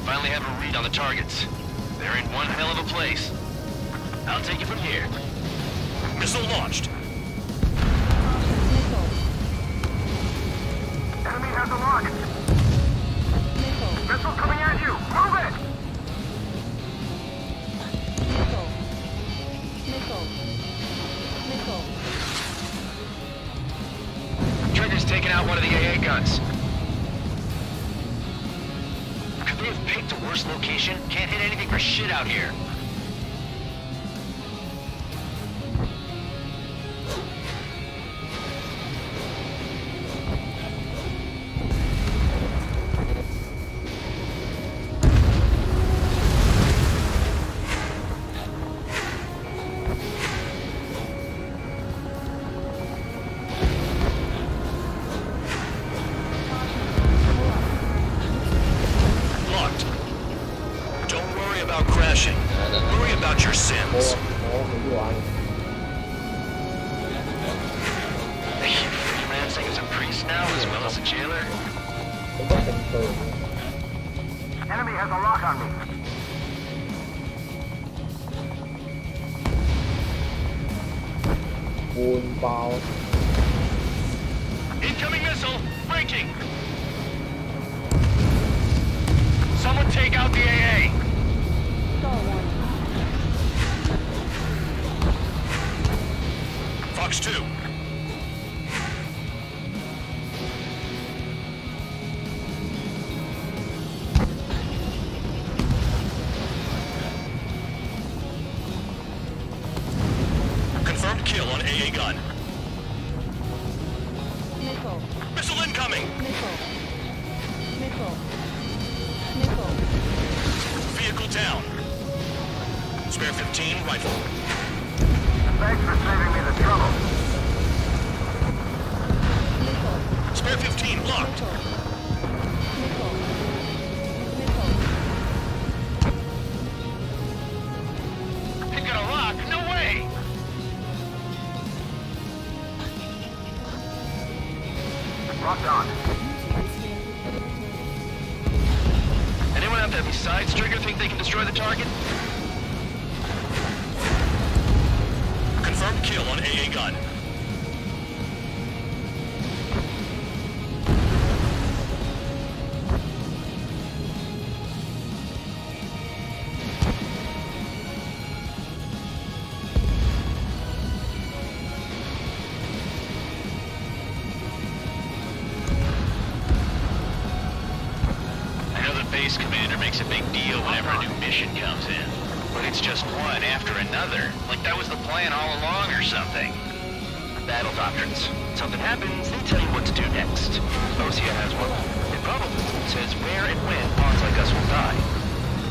Finally have a read on the targets. They're in one hell of a place. I'll take it from here. Missile launched. Enemy has a lock. Missile coming at you. Move it! Trigger's taking out one of the AA guns. Could they have picked a worse location? Can't hit anything for shit out here. Worry about your sins. They keep freelancing as a priest now as well as a jailer. Enemy has a lock on me. Incoming missile! Breaking! Someone take out the AA! Fox 2. Confirmed kill on AA gun. Missile incoming! Vehicle down. Spare 15, rifle. Thanks for saving me the trouble. Spare 15, locked. He's got a lock? No way! Locked on. Anyone out there besides Trigger think they can destroy the target? Confirmed kill on AA gun. I know the base commander makes a big deal whenever a new mission comes in. But it's just one after another. Like that was the plan all along or something. Battle doctrines. Something happens, they tell you what to do next. Osea has one. It probably says where and when pawns like us will die.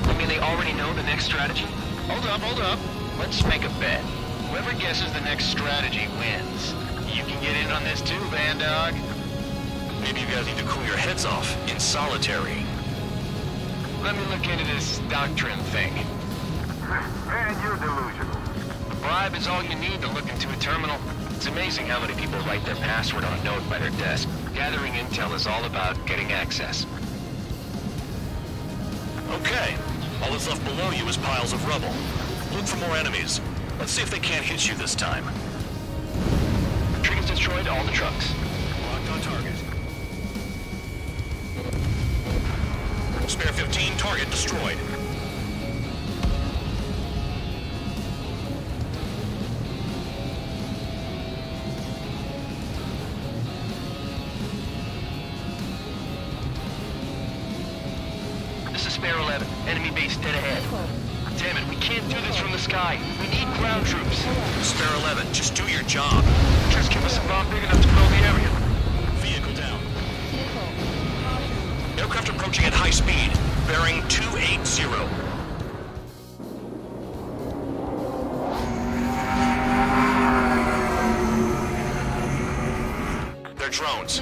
I mean, they already know the next strategy? Hold up. Let's make a bet. Whoever guesses the next strategy wins. You can get in on this too, Van Dog. Maybe you guys need to cool your heads off in solitary. Let me look into this doctrine thing. Man, you're delusional. A bribe is all you need to look into a terminal. It's amazing how many people write their password on a note by their desk. Gathering intel is all about getting access. Okay. All that's left below you is piles of rubble. Look for more enemies. Let's see if they can't hit you this time. Trigger's destroyed all the trucks. Locked on target. Spare 15, target destroyed. This is Spare 11. Enemy base dead ahead. Damn it, we can't do this from the sky. We need ground troops. Spare 11, just do your job. Just give us a bomb big enough to blow the area. Vehicle down. Aircraft approaching at high speed. Bearing 280. They're drones.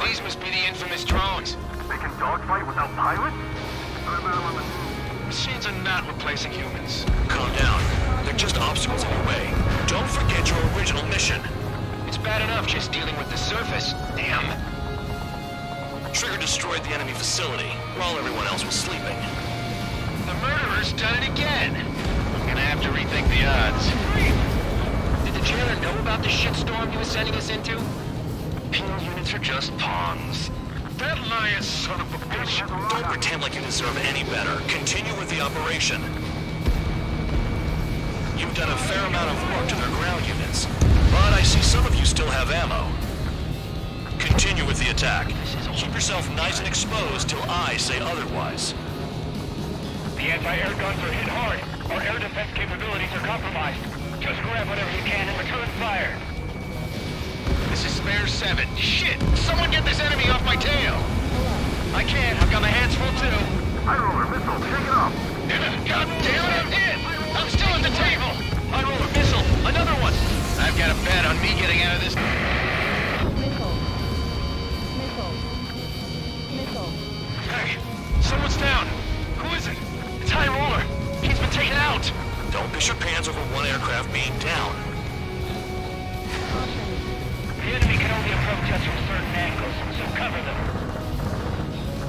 These must be the infamous drones. They can dogfight without pilots? Machines are not replacing humans. Calm down. They're just obstacles in your way. Don't forget your original mission. It's bad enough just dealing with the surface. Damn. Trigger destroyed the enemy facility while everyone else was sleeping. The murderer's done it again. I'm gonna have to rethink the odds. Did the jailer know about the shitstorm he was sending us into? Penal units are just pawns. That lion son of a bitch! Don't pretend like you deserve any better. Continue with the operation. You've done a fair amount of work to their ground units, but I see some of you still have ammo. Continue with the attack. Keep yourself nice and exposed till I say otherwise. The anti-air guns are hit hard. Our air defense capabilities are compromised. Just grab whatever you can and return fire. This is Spare 7. Shit! Someone get this enemy off my tail! I can't. I've got my hands full too. High roller missile, take it off! God damn it, I'm hit! I'm still at the table! High roller missile, another one! I've got a bet on me getting out of this. Hey, someone's down. Who is it? It's High Roller. He's been taken out. Don't piss your pants over one aircraft being down. The enemy can only approach us from certain angles, so cover them.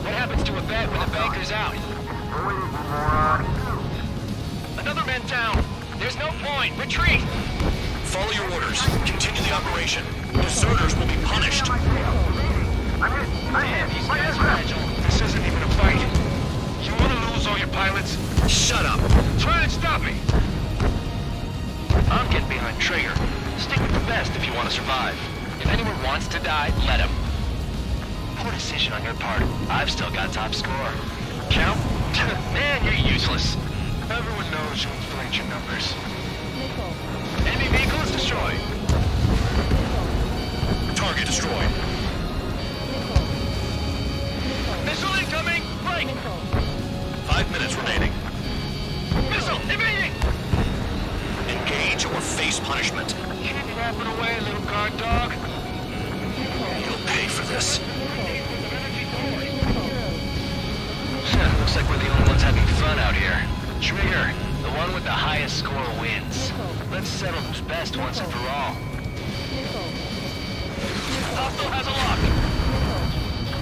What happens to a bet when the banker's out? Another man down. There's no point. Retreat. Follow your orders. Continue the operation. Deserters will be punished. Man, these guys are fragile. This isn't even a fight. You want to lose all your pilots? Shut up. Try and stop me. I'm getting behind Trigger. Stick with the best if you want to survive. If anyone wants to die, let him. Poor decision on your part. I've still got top score. Count? Man, you're useless. Everyone knows you inflate your numbers. Enemy vehicle is destroyed. Target destroyed. Missile incoming! Break! 5 minutes remaining. Missile evading! Engage or face punishment. Keep rapping away, little guard dog. You'll pay for this. Looks like we're the only ones having fun out here. Trigger, the one with the highest score wins. Let's settle who's best once and for all. Hostile has a lock.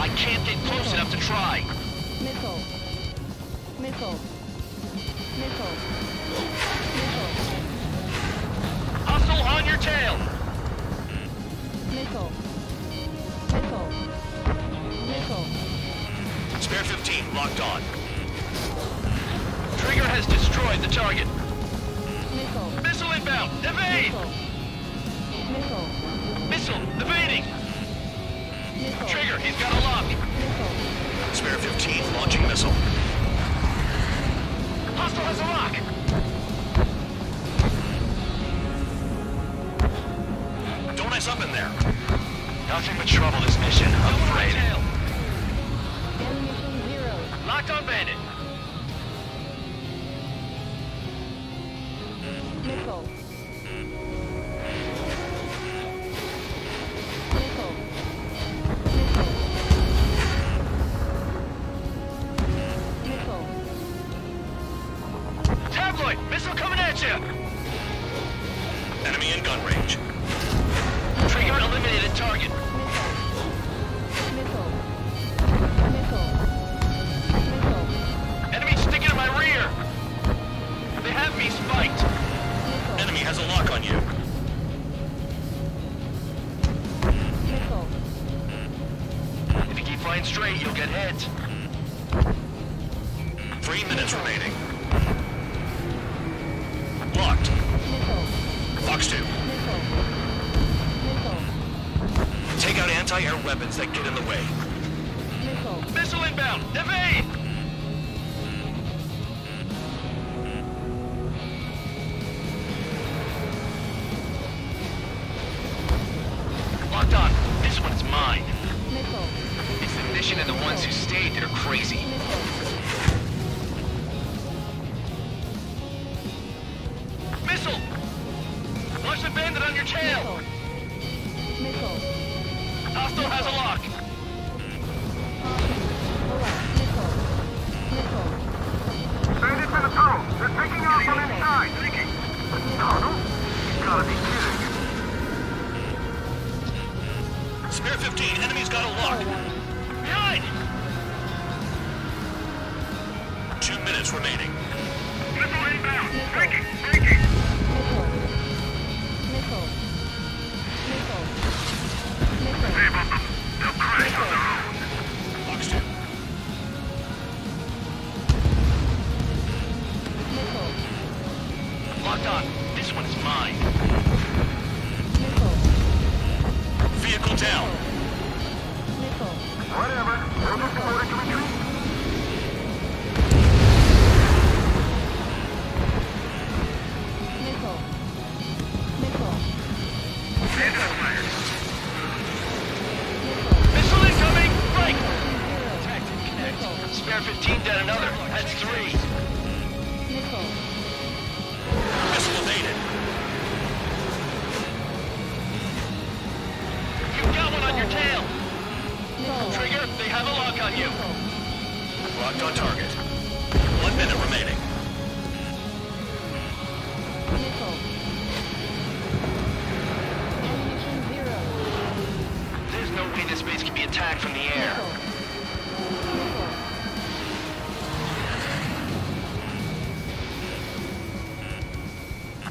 I can't get close enough to try. Missile. Hostile on your tail. Missile. Spare 15 locked on. Trigger has destroyed the target. Missile inbound. Evade. Missile evading. Trigger, he's got a lock. Spare 15 launching missile. Hostile has a lock. Don't mess up in there. Nothing but trouble this mission, I'm afraid. Locked on bandit. Missile. Tabloid, missile coming at you. Enemy in gun range. Trigger eliminated target. Enemy sticking in my rear. They have me spiked. Enemy has a lock on you. If you keep flying straight, you'll get hit. 3 minutes remaining. Locked. Fox 2. Take out anti-air weapons that get in the way. Missile inbound. Evade! 2 minutes remaining. Missile inbound. Breaking. Breaking. Missile. Save them. They'll crash on their own. Box 2. Locked on. This one is mine. Vehicle down. Whatever. We'll just order to retreat. Missile incoming! Right! Tactic connect. Spare 15 down another. That's 3. Missile evaded. You've got one on your tail! Trigger, they have a lock on you. Locked on target. 1 minute remaining. There's no way this base can be attacked from the air.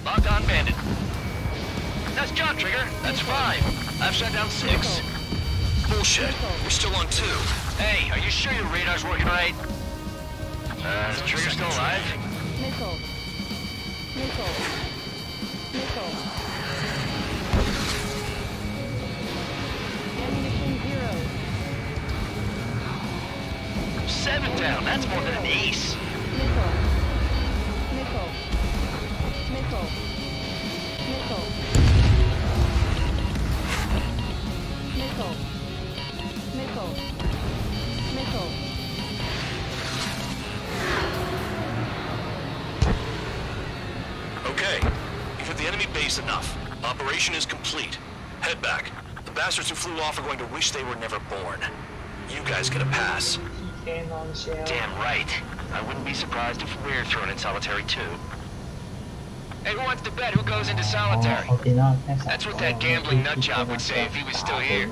Locked on bandit. Nice job, Trigger. That's 5. I've shot down 6. Bullshit. We're still on 2. Hey, are you sure your radar's working right? Is Trigger still alive? Seven down. That's more than an ace. Okay. You've hit the enemy base enough. Operation is complete. Head back. The bastards who flew off are going to wish they were never born. You guys get a pass. Damn right. I wouldn't be surprised if we're thrown in solitary too. Hey, who wants to bet who goes into solitary? That's what that gambling nutjob would say if he was still here.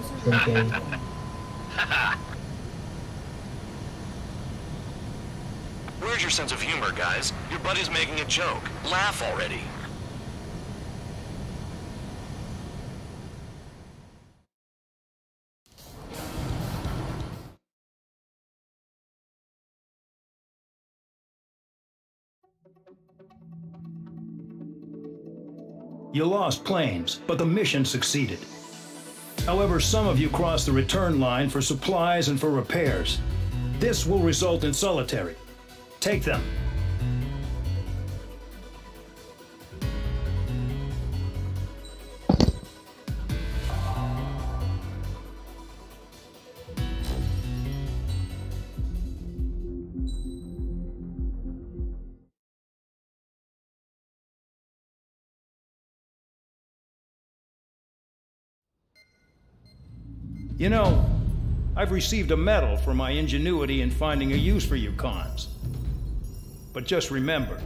Where's your sense of humor, guys? Your buddy's making a joke. Laugh already. You lost planes, but the mission succeeded. However, some of you crossed the return line for supplies and for repairs. This will result in solitary. Take them. You know, I've received a medal for my ingenuity in finding a use for you cons. But just remember,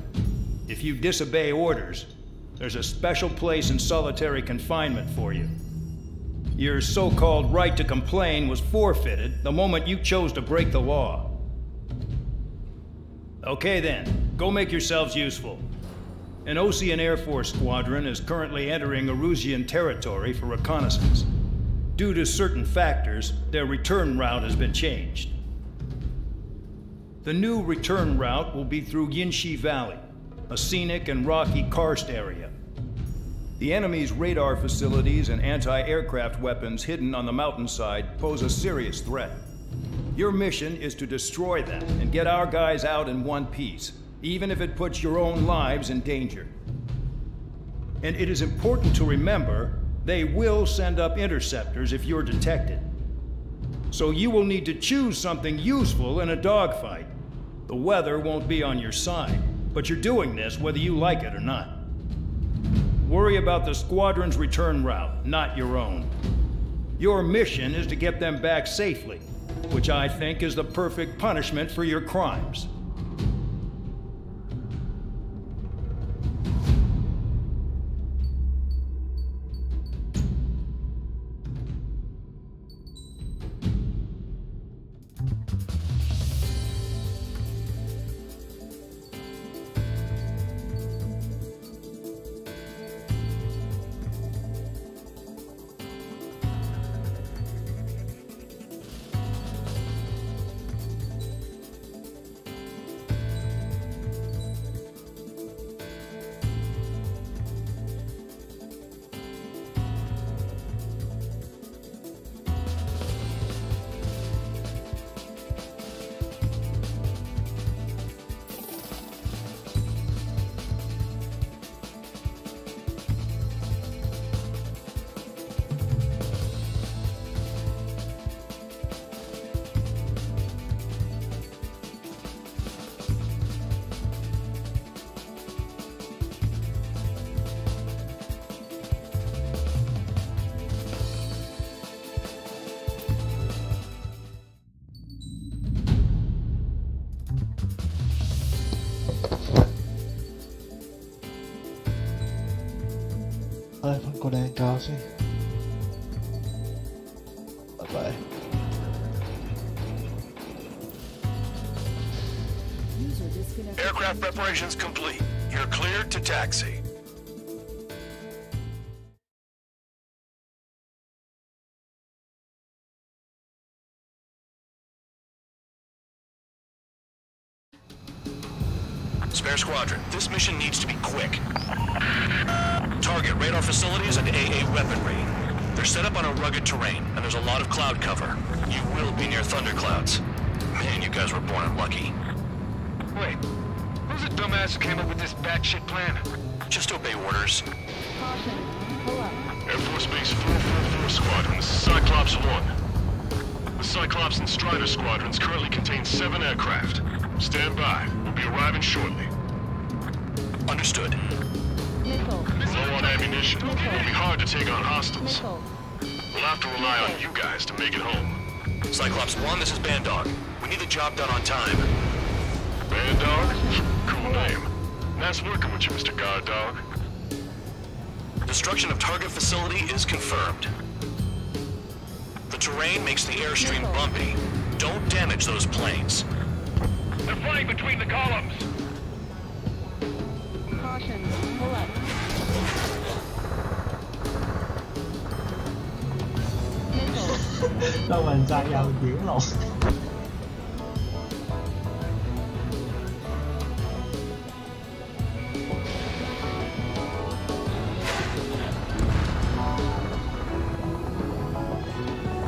if you disobey orders, there's a special place in solitary confinement for you. Your so-called right to complain was forfeited the moment you chose to break the law. Okay then, go make yourselves useful. An Osean Air Force squadron is currently entering Erusian territory for reconnaissance. Due to certain factors, their return route has been changed. The new return route will be through Yinshi Valley, a scenic and rocky karst area. The enemy's radar facilities and anti-aircraft weapons hidden on the mountainside pose a serious threat. Your mission is to destroy them and get our guys out in one piece, even if it puts your own lives in danger. And it is important to remember, they will send up interceptors if you're detected. So you will need to choose something useful in a dogfight. The weather won't be on your side, but you're doing this whether you like it or not. Worry about the squadron's return route, not your own. Your mission is to get them back safely, which I think is the perfect punishment for your crimes. 個靚覺先。拜拜。Aircraft preparations complete. You're cleared to taxi. Spare Squadron, this mission needs to be quick. Target radar facilities and AA weaponry. They're set up on a rugged terrain, and there's a lot of cloud cover. You will be near thunderclouds. Man, you guys were born unlucky. Wait, who's the dumbass who came up with this batshit plan? Just obey orders. Caution, pull up. Air Force Base 444 Squadron, this is Cyclops 1. The Cyclops and Strider squadrons currently contain 7 aircraft. Stand by. We'll be arriving shortly. Understood. Missile. Low on ammunition. It'll be hard to take on hostiles. Missile. We'll have to rely on you guys to make it home. Cyclops 1, this is Bandog. We need the job done on time. Bandog? Cool name. Nice working with you, Mr. Guard Dog. Destruction of target facility is confirmed. The terrain makes the airstream bumpy. Don't damage those planes. They're flying between the columns. Caution, pull up. Missile. 杜汶澤又屌落。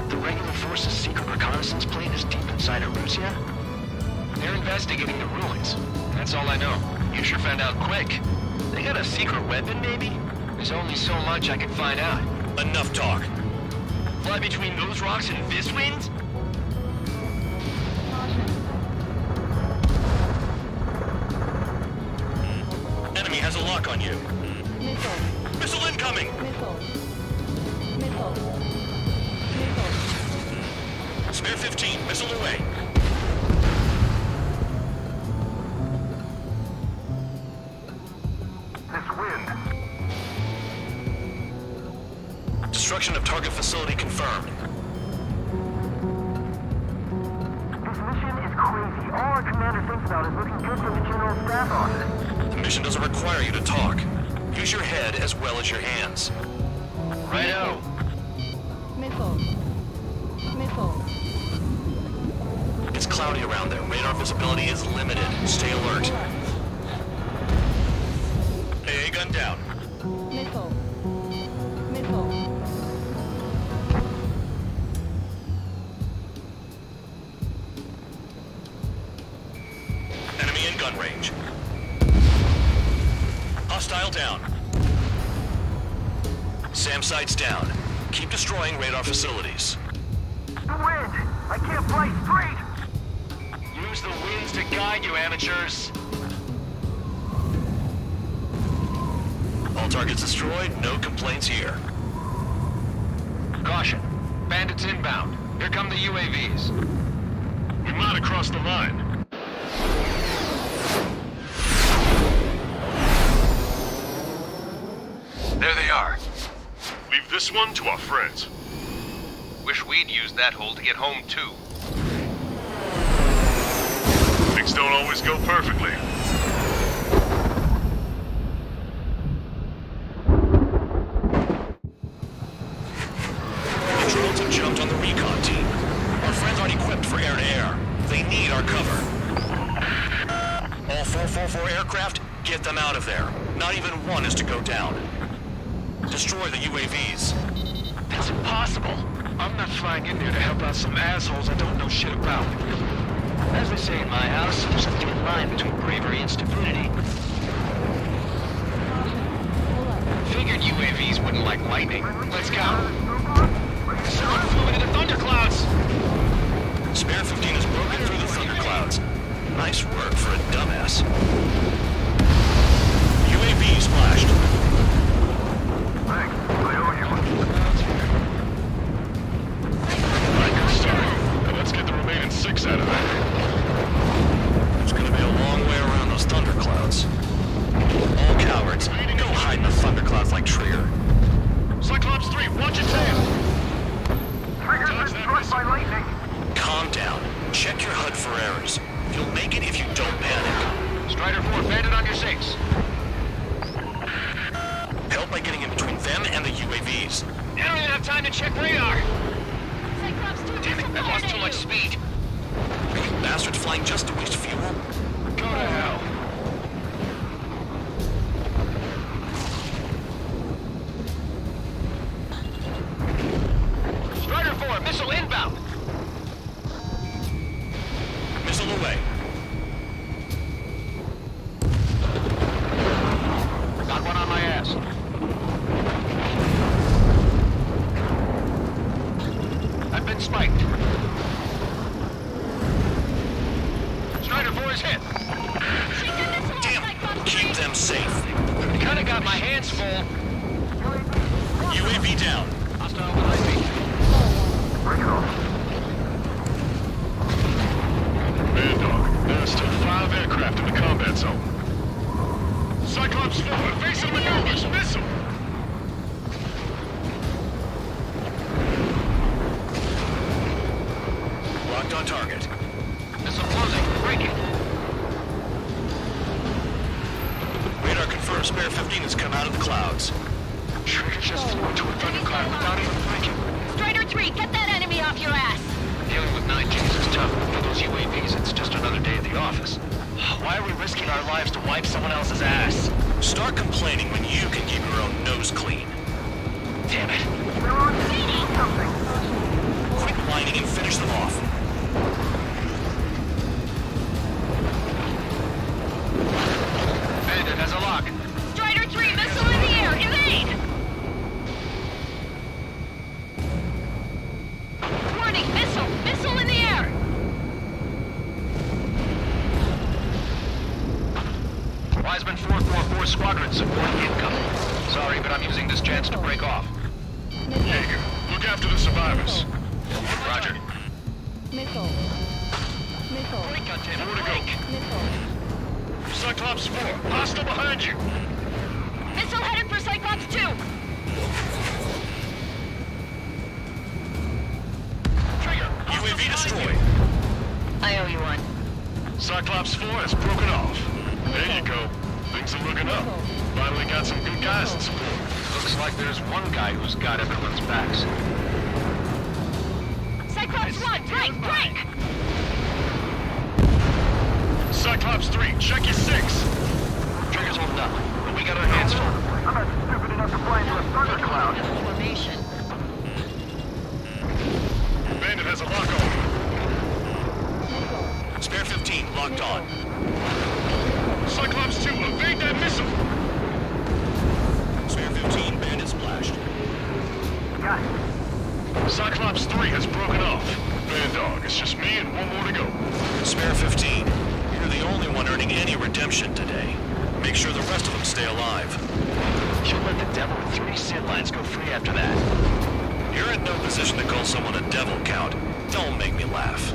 The regular force's secret reconnaissance plane is deep inside Erusea? They're investigating the ruins. That's all I know. You sure found out quick. They got a secret weapon, maybe? There's only so much I can find out. Enough talk. Fly between those rocks and this wind? Enemy has a lock on you. Missile. Missile incoming! Missile. Missile. Missile. Spare 15, missile away. Destruction of target facility confirmed. This mission is crazy. All our commander thinks about is looking good for the general staff office. The mission doesn't require you to talk. Use your head as well as your hands. Righto. Missile. Missile. It's cloudy around there. Radar visibility is limited. Stay alert. AA gun down. Missile. Missile. Enemy in gun range. Hostile down. SAM sights down. Keep destroying radar facilities. The wind! I can't fly straight! Use the winds to guide you, amateurs. All targets destroyed, no complaints here. Caution. Bandits inbound. Here come the UAVs. We might have crossed the line. There they are. Leave this one to our friends. Wish we'd used that hole to get home, too. Things don't always go perfectly. The drones have jumped on the recon team. Our friends aren't equipped for air-to-air. They need our cover. All 444 aircraft, get them out of there. Not even one is to go down. Destroy the UAVs. That's impossible. I'm not flying in there to help out some assholes I don't know shit about. As they say in my house, there's a thin line between bravery and stupidity. Figured UAVs wouldn't like lightning. Let's go. Someone flew into the thunderclouds! Spare 15 has broken through the thunderclouds. Nice work for a dumbass. UAV splashed. Thanks. I owe you one. Alright, good start. Now let's get the remaining 6 out of there. It's gonna be a long way around those thunderclouds. All cowards, go hide in the thunderclouds like Trier. Check your HUD for errors. You'll make it if you don't panic. Strider 4, bandit on your 6. Help by getting in between them and the UAVs. I don't even have time to check radar. Damn it, I lost too much speed. Are you bastards flying just to waste fuel? Go to hell. Strider 4, missile inbound. Missile away. Got one on my ass. I've been spiked. Strider 4 is hit. Damn, keep them safe. Kinda got my hands full. UAV down. Hostile behind me. Man, dog, there are still 5 aircraft in the combat zone. Cyclops 4, evasive maneuvers, missile! Locked on target. Missile closing, breaking. Radar confirms Spare 15 has come out of the clouds. Trigger just flew into a thundercloud without even blinking. Strider 3, get that enemy off your ass! Dealing with 9Gs is tough. For those UAVs, it's just another day at the office. Why are we risking our lives to wipe someone else's ass? Start complaining when you can keep your own nose clean. Damn it. Quit whining and finish them off. Bandit has a lock. Strider 3, missile in the air! Evade! Warning, missile! Missile in the air! Wiseman 444 Squadron support incoming. Sorry, but I'm using this chance to break off. Yeung, look after the survivors. Roger. Missile. Missile. Break, goddammit, More to go. Missile. Cyclops 4, hostile behind you. Missile headed for Cyclops 2! Trigger. UAV destroyed. I owe you one. Cyclops 4 has broken off. There you go. Things are looking up. Finally got some good guys in support. Looks like there's one guy who's got everyone's backs. Cyclops 1, break! Break! Cyclops 3, check your 6. Trigger's holding up, but we got our hands full. I'm not stupid enough to fly into a thundercloud. Formation. Bandit has a lock on. Spare 15, locked on. Cyclops 2, evade that missile! Spare 15, Bandit splashed. Got it. Cyclops 3 has broken off. Bad dog, it's just me and one more to go. Spare 15, you're the only one earning any redemption today. Make sure the rest of them stay alive. You'll let the devil with 3 SID lines go free after that. You're in no position to call someone a devil, Count. Don't make me laugh.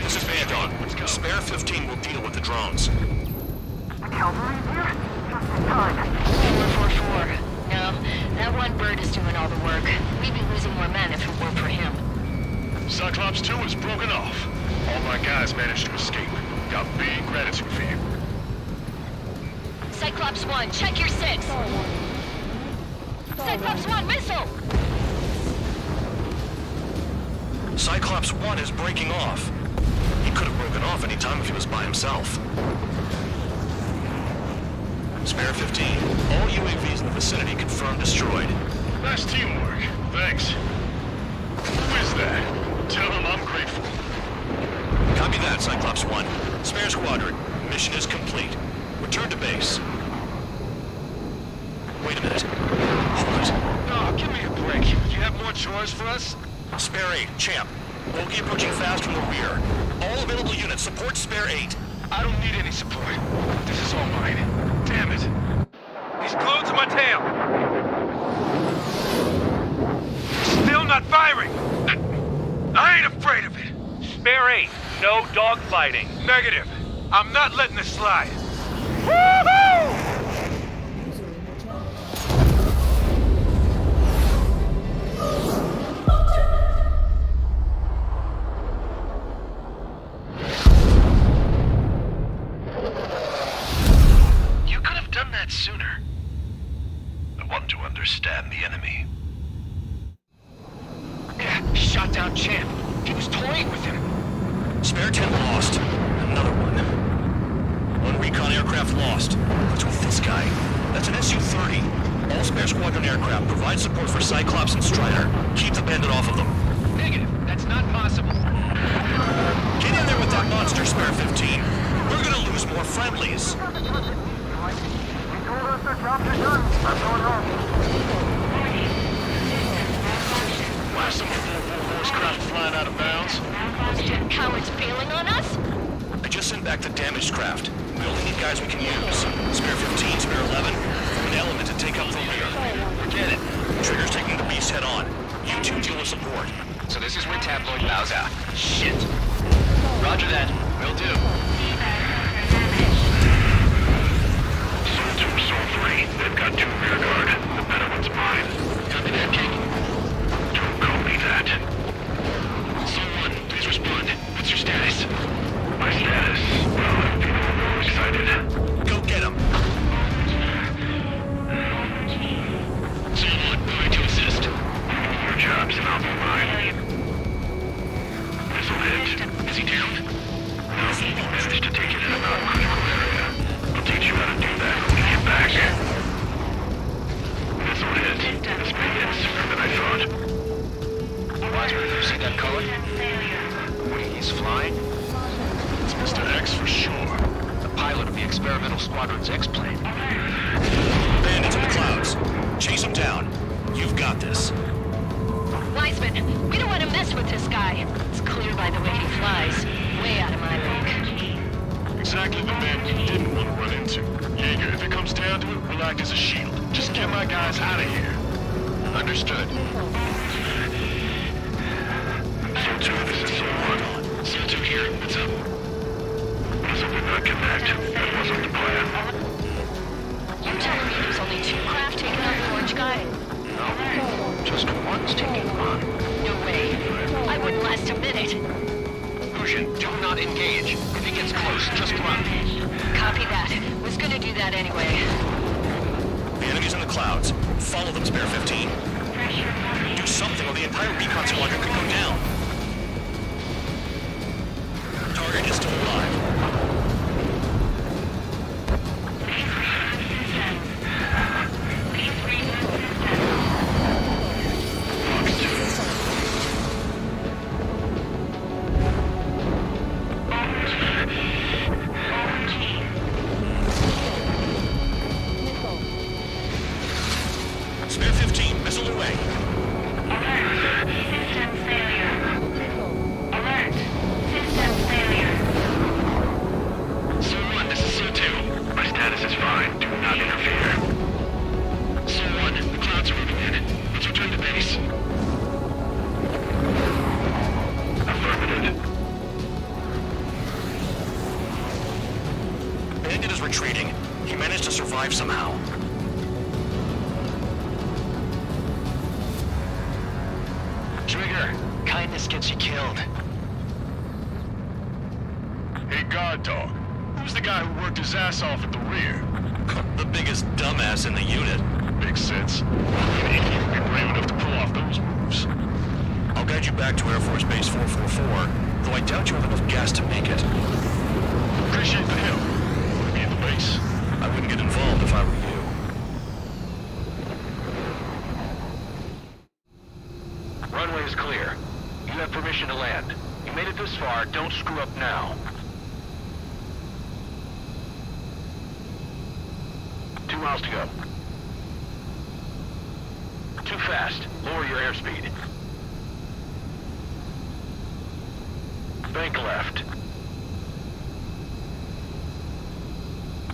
This is Bad Dog. Spare 15 will deal with the drones. Cavalry here? Just in time. 444. No, that one bird is doing all the work. We'd be losing more men if it weren't for him. Cyclops 2 is broken off. All my guys managed to escape. Got big gratitude for you. Cyclops 1, check your 6. Cyclops 1, missile! Cyclops 1 is breaking off. He could have broken off any time if he was by himself. Spare 15. All UAVs in the vicinity confirmed destroyed. Nice teamwork. Thanks. Who is that? Tell him I'm grateful. Copy that, Cyclops 1. Spare Squadron. Mission is complete. Return to base. Wait a minute. Hold it. Oh, give me a break. You have more chores for us? Spare 8, Champ. Bogey approaching fast from the rear. All available units support Spare 8. I don't need any support. This is all mine. Damn it. He's glued to my tail. Still not firing. I ain't afraid of it. Spare 8, no dogfighting. Negative. I'm not letting this slide. Woohoo! that sooner? I want to understand the enemy. Shot down Champ. He was toying with him. Spare 10 lost. Another one. One recon aircraft lost. What's with this guy? That's an Su-30. All spare squadron aircraft provide support for Cyclops and Strider. Keep the bandit off of them. Negative. That's not possible. Get in there with that monster, Spare 15. We're gonna lose more friendlies. Why some horse craft flying out of bounds? Those cowards bailing on us? I just sent back the damaged craft. We only need guys we can use. Spare 15, Spare 11, form an element to take up the rear. Forget it. Trigger's taking the beast head on. You two deal with support. So this is where Tabloid bows out. Shit. Roger that. Will do. Soul 2, Soul 3. They've got 2 rear guard. The better one's mine. Copy that, King. Don't call me that. Soul 1, please respond. What's your status? My status? Well, I'm feeling a little excited. Go get him. Soul 1, moving to assist. Your jobs and I'll do mine. This'll hit. Is he down? No, managed to take it in a non-critical area. I'll teach you how to do that when we get back. This'll hit. This may hit sooner than I thought. Wiseman, you see that color? Wait, he's flying? It's Mr. X for sure. The pilot of the experimental squadron's X-plane. Bandits in the clouds. Chase him down. You've got this. Wiseman, we don't want to mess with this guy. It's clear by the way he flies. Way out of my league. Exactly the man you didn't want to run into. Yeager, if it comes down to it, we'll act as a shield. Just get my guys out of here. Understood. Soul 2, this is Soul 1. Soul 2 here. What's up? So we not connect. That wasn't the plan. You're telling me there's only 2 craft taking on the orange guy? No. Just one's taking him on. No way. I wouldn't last a minute. Fusion, do not engage. If he gets close, just run. Copy that. Was gonna do that anyway. The enemy's in the clouds. Follow them, Spare 15. Do something or the entire recon squadron could go down. Target is still alive. Spare 15, missile away. System failure. Alert. System failure. Soul 1, this is Soul 2. My status is fine. Do not interfere. Soul 1, the clouds are moving in. Let's return to base. Affirmative. Bandit is retreating. He managed to survive somehow. Trigger, kindness gets you killed. Hey, guard dog. Who's the guy who worked his ass off at the rear? The biggest dumbass in the unit. Makes sense. An idiot would be brave enough to pull off those moves. I'll guide you back to Air Force Base 444, though I doubt you have enough gas to make it. Appreciate the help. Want to be in the base? I wouldn't get involved if I were you. Runway is clear. You have permission to land. You made it this far, don't screw up now. 2 miles to go. Too fast. Lower your airspeed. Bank left.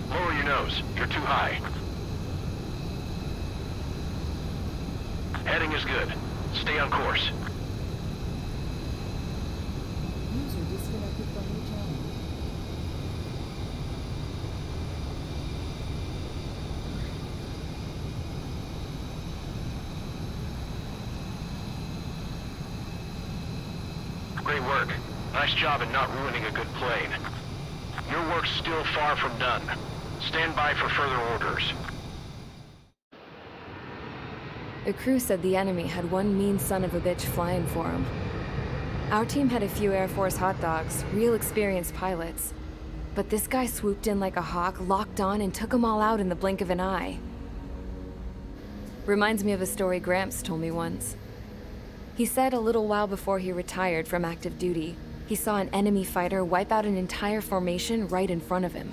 Lower your nose. You're too high. Heading is good. Stay on course. User disconnected from the channel. Great work. Nice job in not ruining a good plane. Your work's still far from done. Stand by for further orders. The crew said the enemy had one mean son of a bitch flying for him. Our team had a few Air Force hot dogs, real experienced pilots. But this guy swooped in like a hawk, locked on, and took them all out in the blink of an eye. Reminds me of a story Gramps told me once. He said a little while before he retired from active duty, he saw an enemy fighter wipe out an entire formation right in front of him.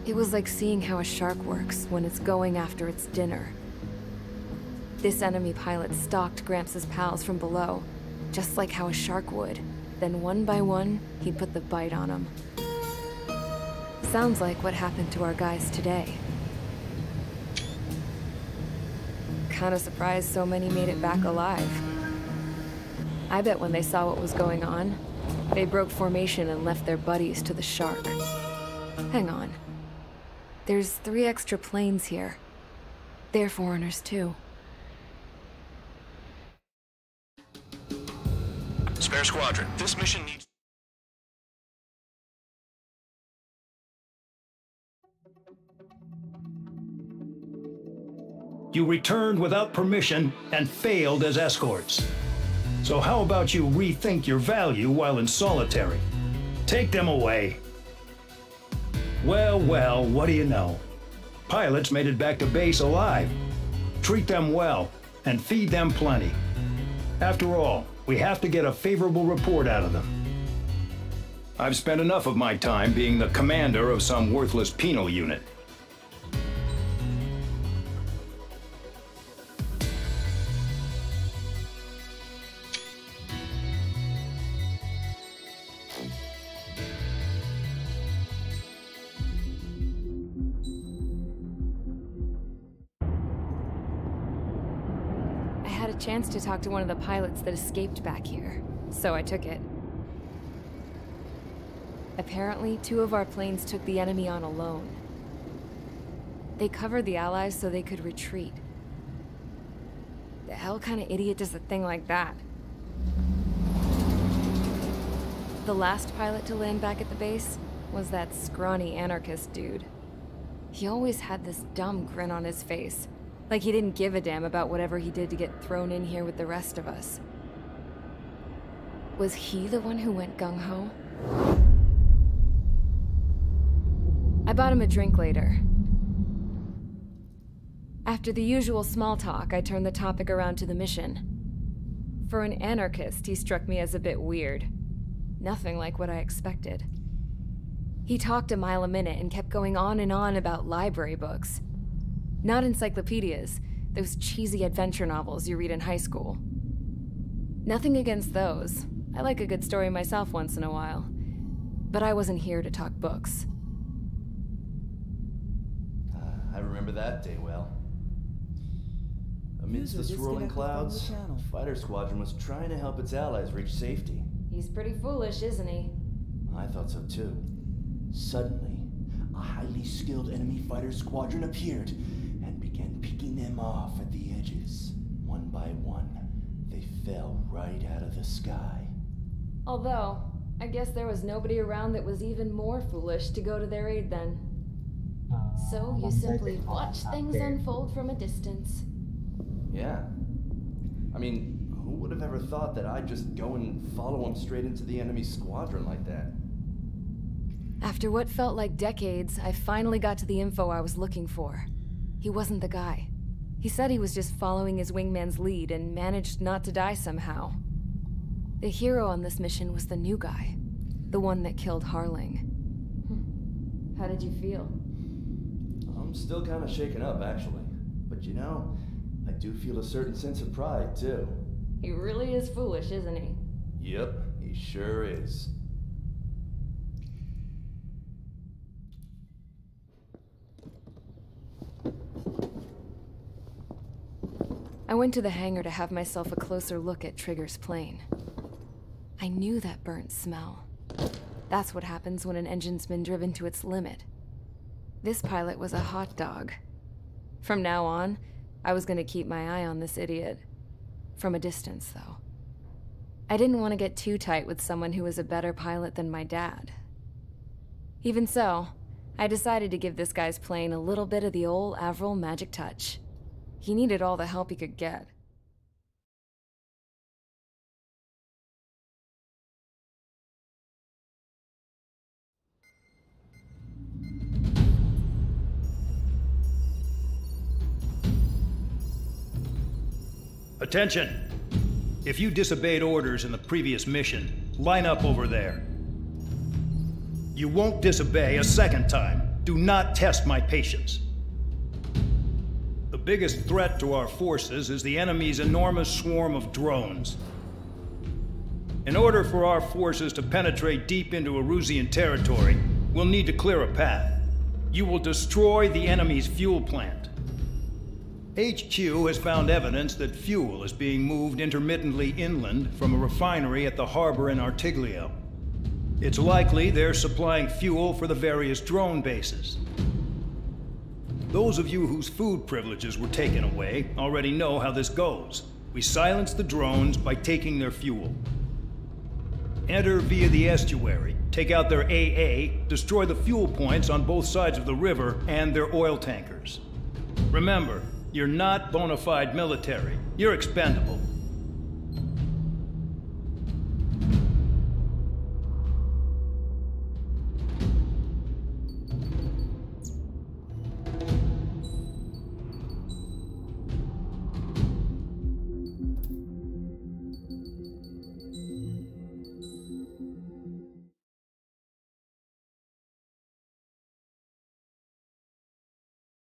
It was like seeing how a shark works when it's going after its dinner. This enemy pilot stalked Gramps' pals from below, just like how a shark would. Then one by one, he'd put the bite on them. Sounds like what happened to our guys today. Kinda surprised so many made it back alive. I bet when they saw what was going on, they broke formation and left their buddies to the shark. Hang on. There's 3 extra planes here. They're foreigners too. Spare Squadron, this mission needs... You returned without permission and failed as escorts. So how about you rethink your value while in solitary? Take them away. Well, well, what do you know? Pilots made it back to base alive. Treat them well and feed them plenty. After all, we have to get a favorable report out of them. I've spent enough of my time being the commander of some worthless penal unit. I had a chance to talk to one of the pilots that escaped back here, so I took it. Apparently, 2 of our planes took the enemy on alone. They covered the Allies so they could retreat. The hell kind of idiot does a thing like that? The last pilot to land back at the base was that scrawny anarchist dude. He always had this dumb grin on his face, like he didn't give a damn about whatever he did to get thrown in here with the rest of us. Was he the one who went gung-ho? I bought him a drink later. After the usual small talk, I turned the topic around to the mission. For an anarchist, he struck me as a bit weird. Nothing like what I expected. He talked a mile a minute and kept going on and on about library books. Not encyclopedias, those cheesy adventure novels you read in high school. Nothing against those. I like a good story myself once in a while. But I wasn't here to talk books. I remember that day well. Amidst the swirling clouds, Fighter Squadron was trying to help its allies reach safety. He's pretty foolish, isn't he? I thought so too. Suddenly, a highly skilled enemy fighter squadron appeared and began picking them off at the edges. One by one, they fell right out of the sky. Although, I guess there was nobody around that was even more foolish to go to their aid then. So you simply watch things unfold from a distance. Yeah. I mean, who would have ever thought that I'd just go and follow him straight into the enemy squadron like that? After what felt like decades, I finally got to the info I was looking for. He wasn't the guy. He said he was just following his wingman's lead and managed not to die somehow. The hero on this mission was the new guy. The one that killed Harling. How did you feel? I'm still kind of shaken up, actually. But you know, I do feel a certain sense of pride, too. He really is foolish, isn't he? Yep, he sure is. I went to the hangar to have myself a closer look at Trigger's plane. I knew that burnt smell. That's what happens when an engine's been driven to its limit. This pilot was a hot dog. From now on, I was gonna keep my eye on this idiot. From a distance, though. I didn't want to get too tight with someone who was a better pilot than my dad. Even so, I decided to give this guy's plane a little bit of the old Avril magic touch. He needed all the help he could get. Attention! If you disobeyed orders in the previous mission, line up over there. You won't disobey a second time. Do not test my patience. The biggest threat to our forces is the enemy's enormous swarm of drones. In order for our forces to penetrate deep into Erusian territory, we'll need to clear a path. You will destroy the enemy's fuel plant. HQ has found evidence that fuel is being moved intermittently inland from a refinery at the harbor in Artiglio. It's likely they're supplying fuel for the various drone bases. Those of you whose food privileges were taken away already know how this goes. We silence the drones by taking their fuel. Enter via the estuary, take out their AA, destroy the fuel points on both sides of the river and their oil tankers. Remember, you're not bona fide military. You're expendable.